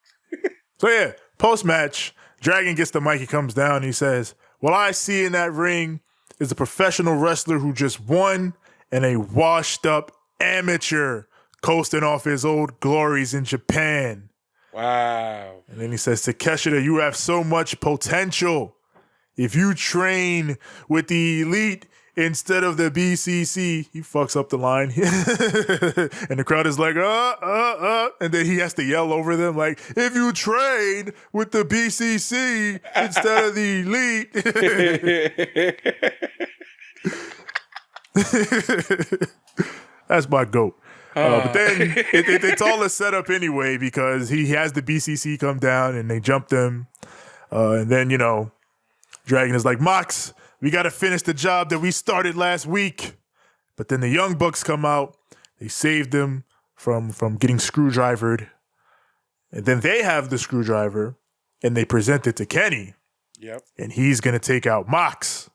so yeah, post match, Dragon gets the mic. He comes down. And he says, "What I see in that ring is a professional wrestler who just won and a washed up amateur coasting off his old glories in Japan." Wow. And then he says, Takeshita, you have so much potential. If you train with the elite instead of the BCC, he fucks up the line. And the crowd is like, and then he has to yell over them like, if you train with the BCC instead of the elite. That's my goat. But then it's all a setup anyway because he has the BCC come down and they jump them. And then, Dragon is like, Mox, we got to finish the job that we started last week. But then the Young Bucks come out. They saved them from getting screwdrivered. And then they have the screwdriver and they present it to Kenny. Yep. And he's going to take out Mox.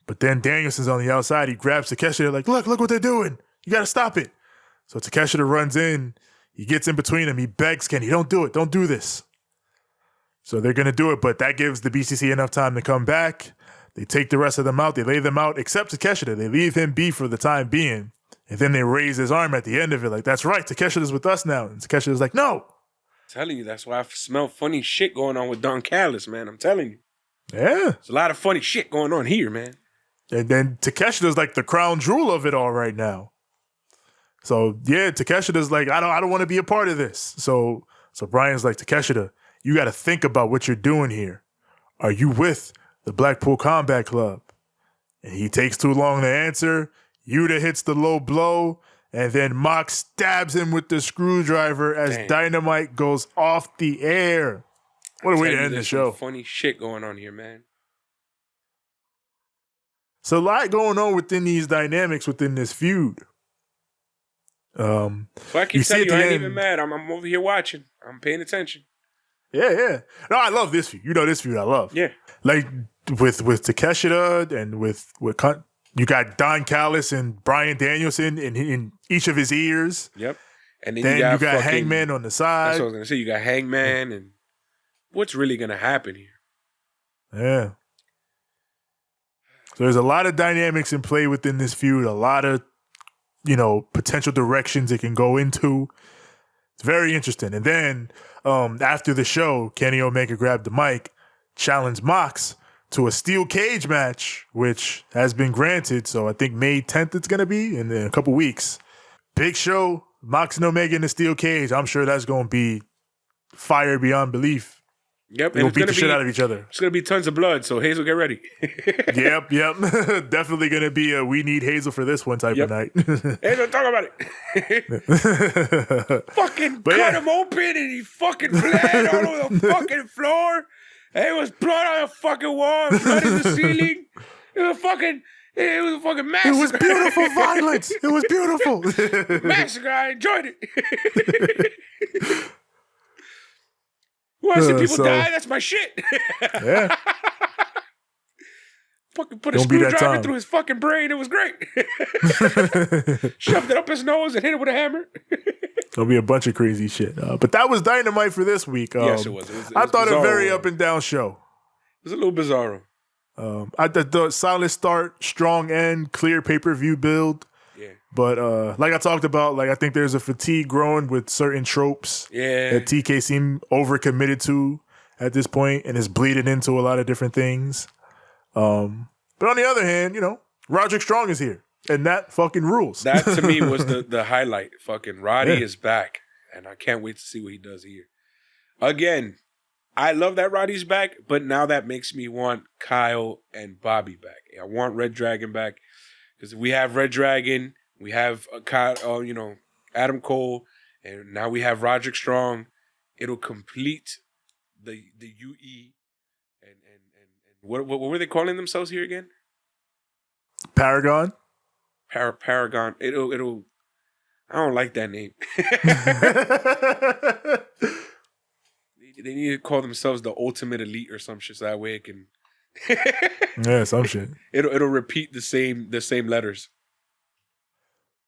But then Danielson's on the outside. He grabs Takeshita like, look what they're doing. You got to stop it. So Takeshita runs in. He gets in between them. He begs Kenny, don't do it. Don't do this. So they're going to do it, but that gives the BCC enough time to come back. They take the rest of them out. They lay them out, except Takeshita. They leave him be for the time being. And then they raise his arm at the end of it. Like, that's right. Takeshita's with us now. And Takeshita's like, no. I'm telling you, that's why I smell funny shit going on with Don Callis, man. I'm telling you. Yeah. There's a lot of funny shit going on here, man. And then Takeshita's like the crown jewel of it all right now. So, yeah, Takeshita's like, I don't want to be a part of this. So Brian's like, Takeshita, you got to think about what you're doing here. Are you with the Blackpool Combat Club? And he takes too long to answer. Yuta hits the low blow. And then Mox stabs him with the screwdriver as Dynamite goes off the air. What a way to end the show. Funny shit going on here, man. So a lot going on within these dynamics within this feud. So I keep telling you, I ain't even mad. I'm over here watching. I'm paying attention. Yeah. No, I love this feud. This feud I love. Yeah. Like with Takeshita and with you got Don Callis and Bryan Danielson in each of his ears. Yep. And then you got Hangman on the side. That's what I was going to say. You got Hangman and what's really going to happen here? Yeah. So there's a lot of dynamics in play within this feud. A lot of potential directions it can go into. It's very interesting. And then after the show, Kenny Omega grabbed the mic, challenged Mox to a steel cage match, which has been granted. So I think May 10th it's going to be in a couple weeks. Big show, Mox and Omega in the steel cage. I'm sure that's going to be fire beyond belief. Yep. They'll beat the shit out of each other. It's going to be tons of blood, so Hazel, get ready. Yep. Definitely going to be a we need Hazel for this one type of night. Hazel, talk about it. Fucking cut him open and he fucking bled all over the fucking floor. There was blood on the fucking wall, blood in the ceiling. It was fucking, It was a fucking massacre. It was beautiful violence. It was beautiful. Massacre. I enjoyed it. Who wants to see people die? That's my shit. Yeah. Fucking put a screwdriver through his fucking brain. It was great. Shoved it up his nose and hit it with a hammer. There'll be a bunch of crazy shit. But that was Dynamite for this week. Yes, it was. I thought a very up and down show. It was a little bizarro. The solid start, strong end, clear pay-per-view build. Yeah. But like I talked about, like I think there's a fatigue growing with certain tropes that TK seemed overcommitted to at this point and is bleeding into a lot of different things. But on the other hand, Roderick Strong is here. And that fucking rules. That to me was the highlight. Fucking Roddy is back. And I can't wait to see what he does here. Again, I love that Roddy's back, but now that makes me want Kyle and Bobby back. I want Red Dragon back. Because we have Red Dragon, we have Kyle, Adam Cole, and now we have Roderick Strong. It'll complete the UE. And what were they calling themselves here again? Paragon. Paragon. It'll. I don't like that name. They need to call themselves the Ultimate Elite or some shit, so that way it can. Yeah, some shit. It'll repeat the same letters.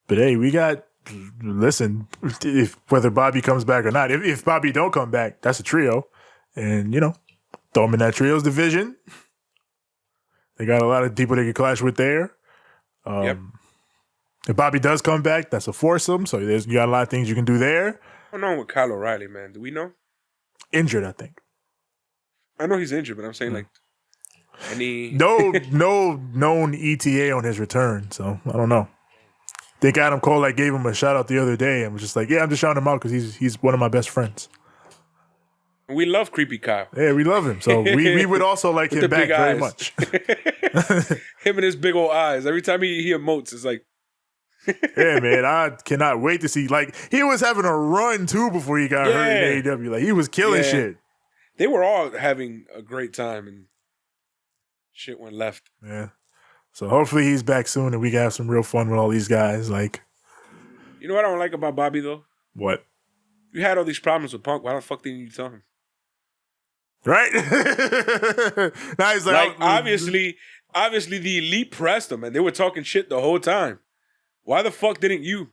But hey, listen, if whether Bobby comes back or not, if Bobby don't come back, that's a trio, and throw them in that trios division. They got a lot of people they can clash with there. Yep. If Bobby does come back, that's a foursome. So you got a lot of things you can do there. I don't know with Kyle O'Reilly, man. Do we know? Injured, I think. I know he's injured, but I'm saying any no known ETA on his return. So I don't know. I think Adam Cole gave him a shout out the other day and was just like, yeah, I'm just shouting him out because he's one of my best friends. We love Creepy Kyle. Yeah, we love him. So we would also like him back very much. Him and his big old eyes. Every time he emotes, it's like. Yeah, man. I cannot wait to see. He was having a run, too, before he got hurt in AEW. He was killing shit. They were all having a great time, and shit went left. Yeah. So hopefully he's back soon, and we can have some real fun with all these guys. You know what I don't like about Bobby, though? What? You had all these problems with Punk. Why the fuck didn't you tell him? Right? Now he's obviously the Elite pressed him, and they were talking shit the whole time. Why the fuck didn't you?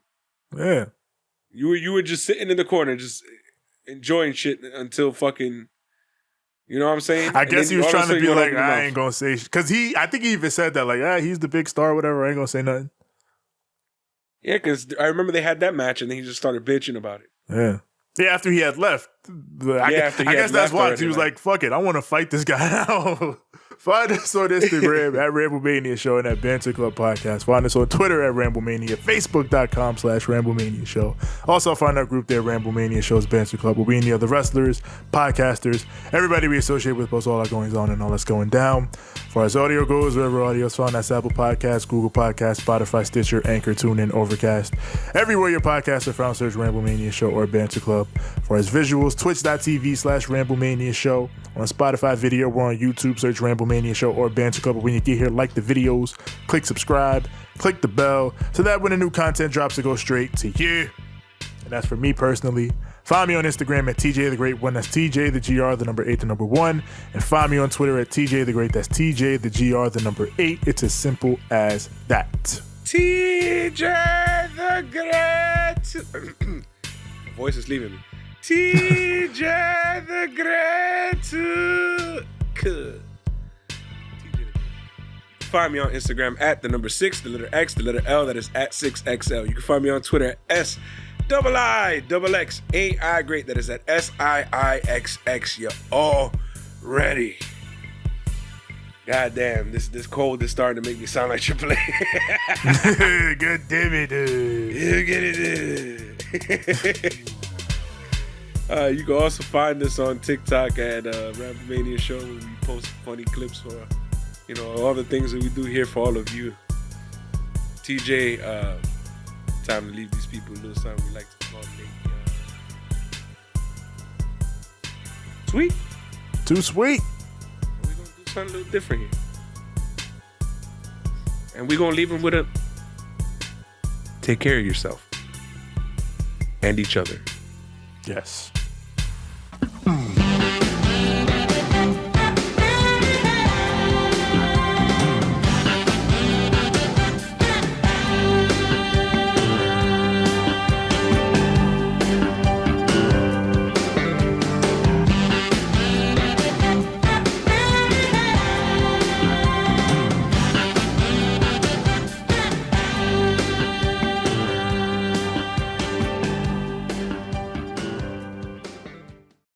Yeah. You were just sitting in the corner, just enjoying shit until fucking, you know what I'm saying? I guess he was trying to be like, I ain't gonna say shit. Because I think he even said that, he's the big star, whatever, I ain't gonna say nothing. Yeah, because I remember they had that match and then he just started bitching about it. Yeah. Yeah, after he had left. I guess that's why. He was like, fuck it, I want to fight this guy out. Find us on Instagram at Ramblemania Show and at Banter Club Podcast. Find us on Twitter at Ramblemania, Facebook.com/Ramblemania Show. Also find our group there, Ramblemania Show's Banter Club, where we and the other wrestlers, podcasters, everybody we associate with post all our goings on and all that's going down. As far as audio goes, wherever audio is found, that's Apple Podcasts, Google Podcasts, Spotify, Stitcher, Anchor, TuneIn, Overcast. Everywhere your podcasts are found, search Ramblemania Show or Banter Club. As far as visuals, Twitch.tv/Ramblemania Show. On Spotify video, we're on YouTube, search Ramblemania Show or Banter Club. When you get here, like the videos, click subscribe, click the bell, so that when the new content drops, it goes straight to you. And that's for me personally. Find me on Instagram at TJ the Great 1. That's TJ the GR, the number 8, the number 1. And find me on Twitter at TJ the Great. That's TJ the GR, the number 8. It's as simple as that. TJ the Great. Voice is leaving me. TJ the Great. Find me on Instagram at the number 6, the letter X, the letter L. That is at 6XL. You can find me on Twitter at SIIXX. Ain't I great? That is at SIIXX. You're all ready. God damn, this cold is starting to make me sound like Triple A. God damn it. You get it. You can also find us on TikTok at Ramblemania Show, where we post funny clips for, all the things that we do here for all of you. TJ, time to leave these people a little something we like to call sweet. Too sweet. We're going to do something a little different here. And we're gonna leave him with a take care of yourself and each other. Yes.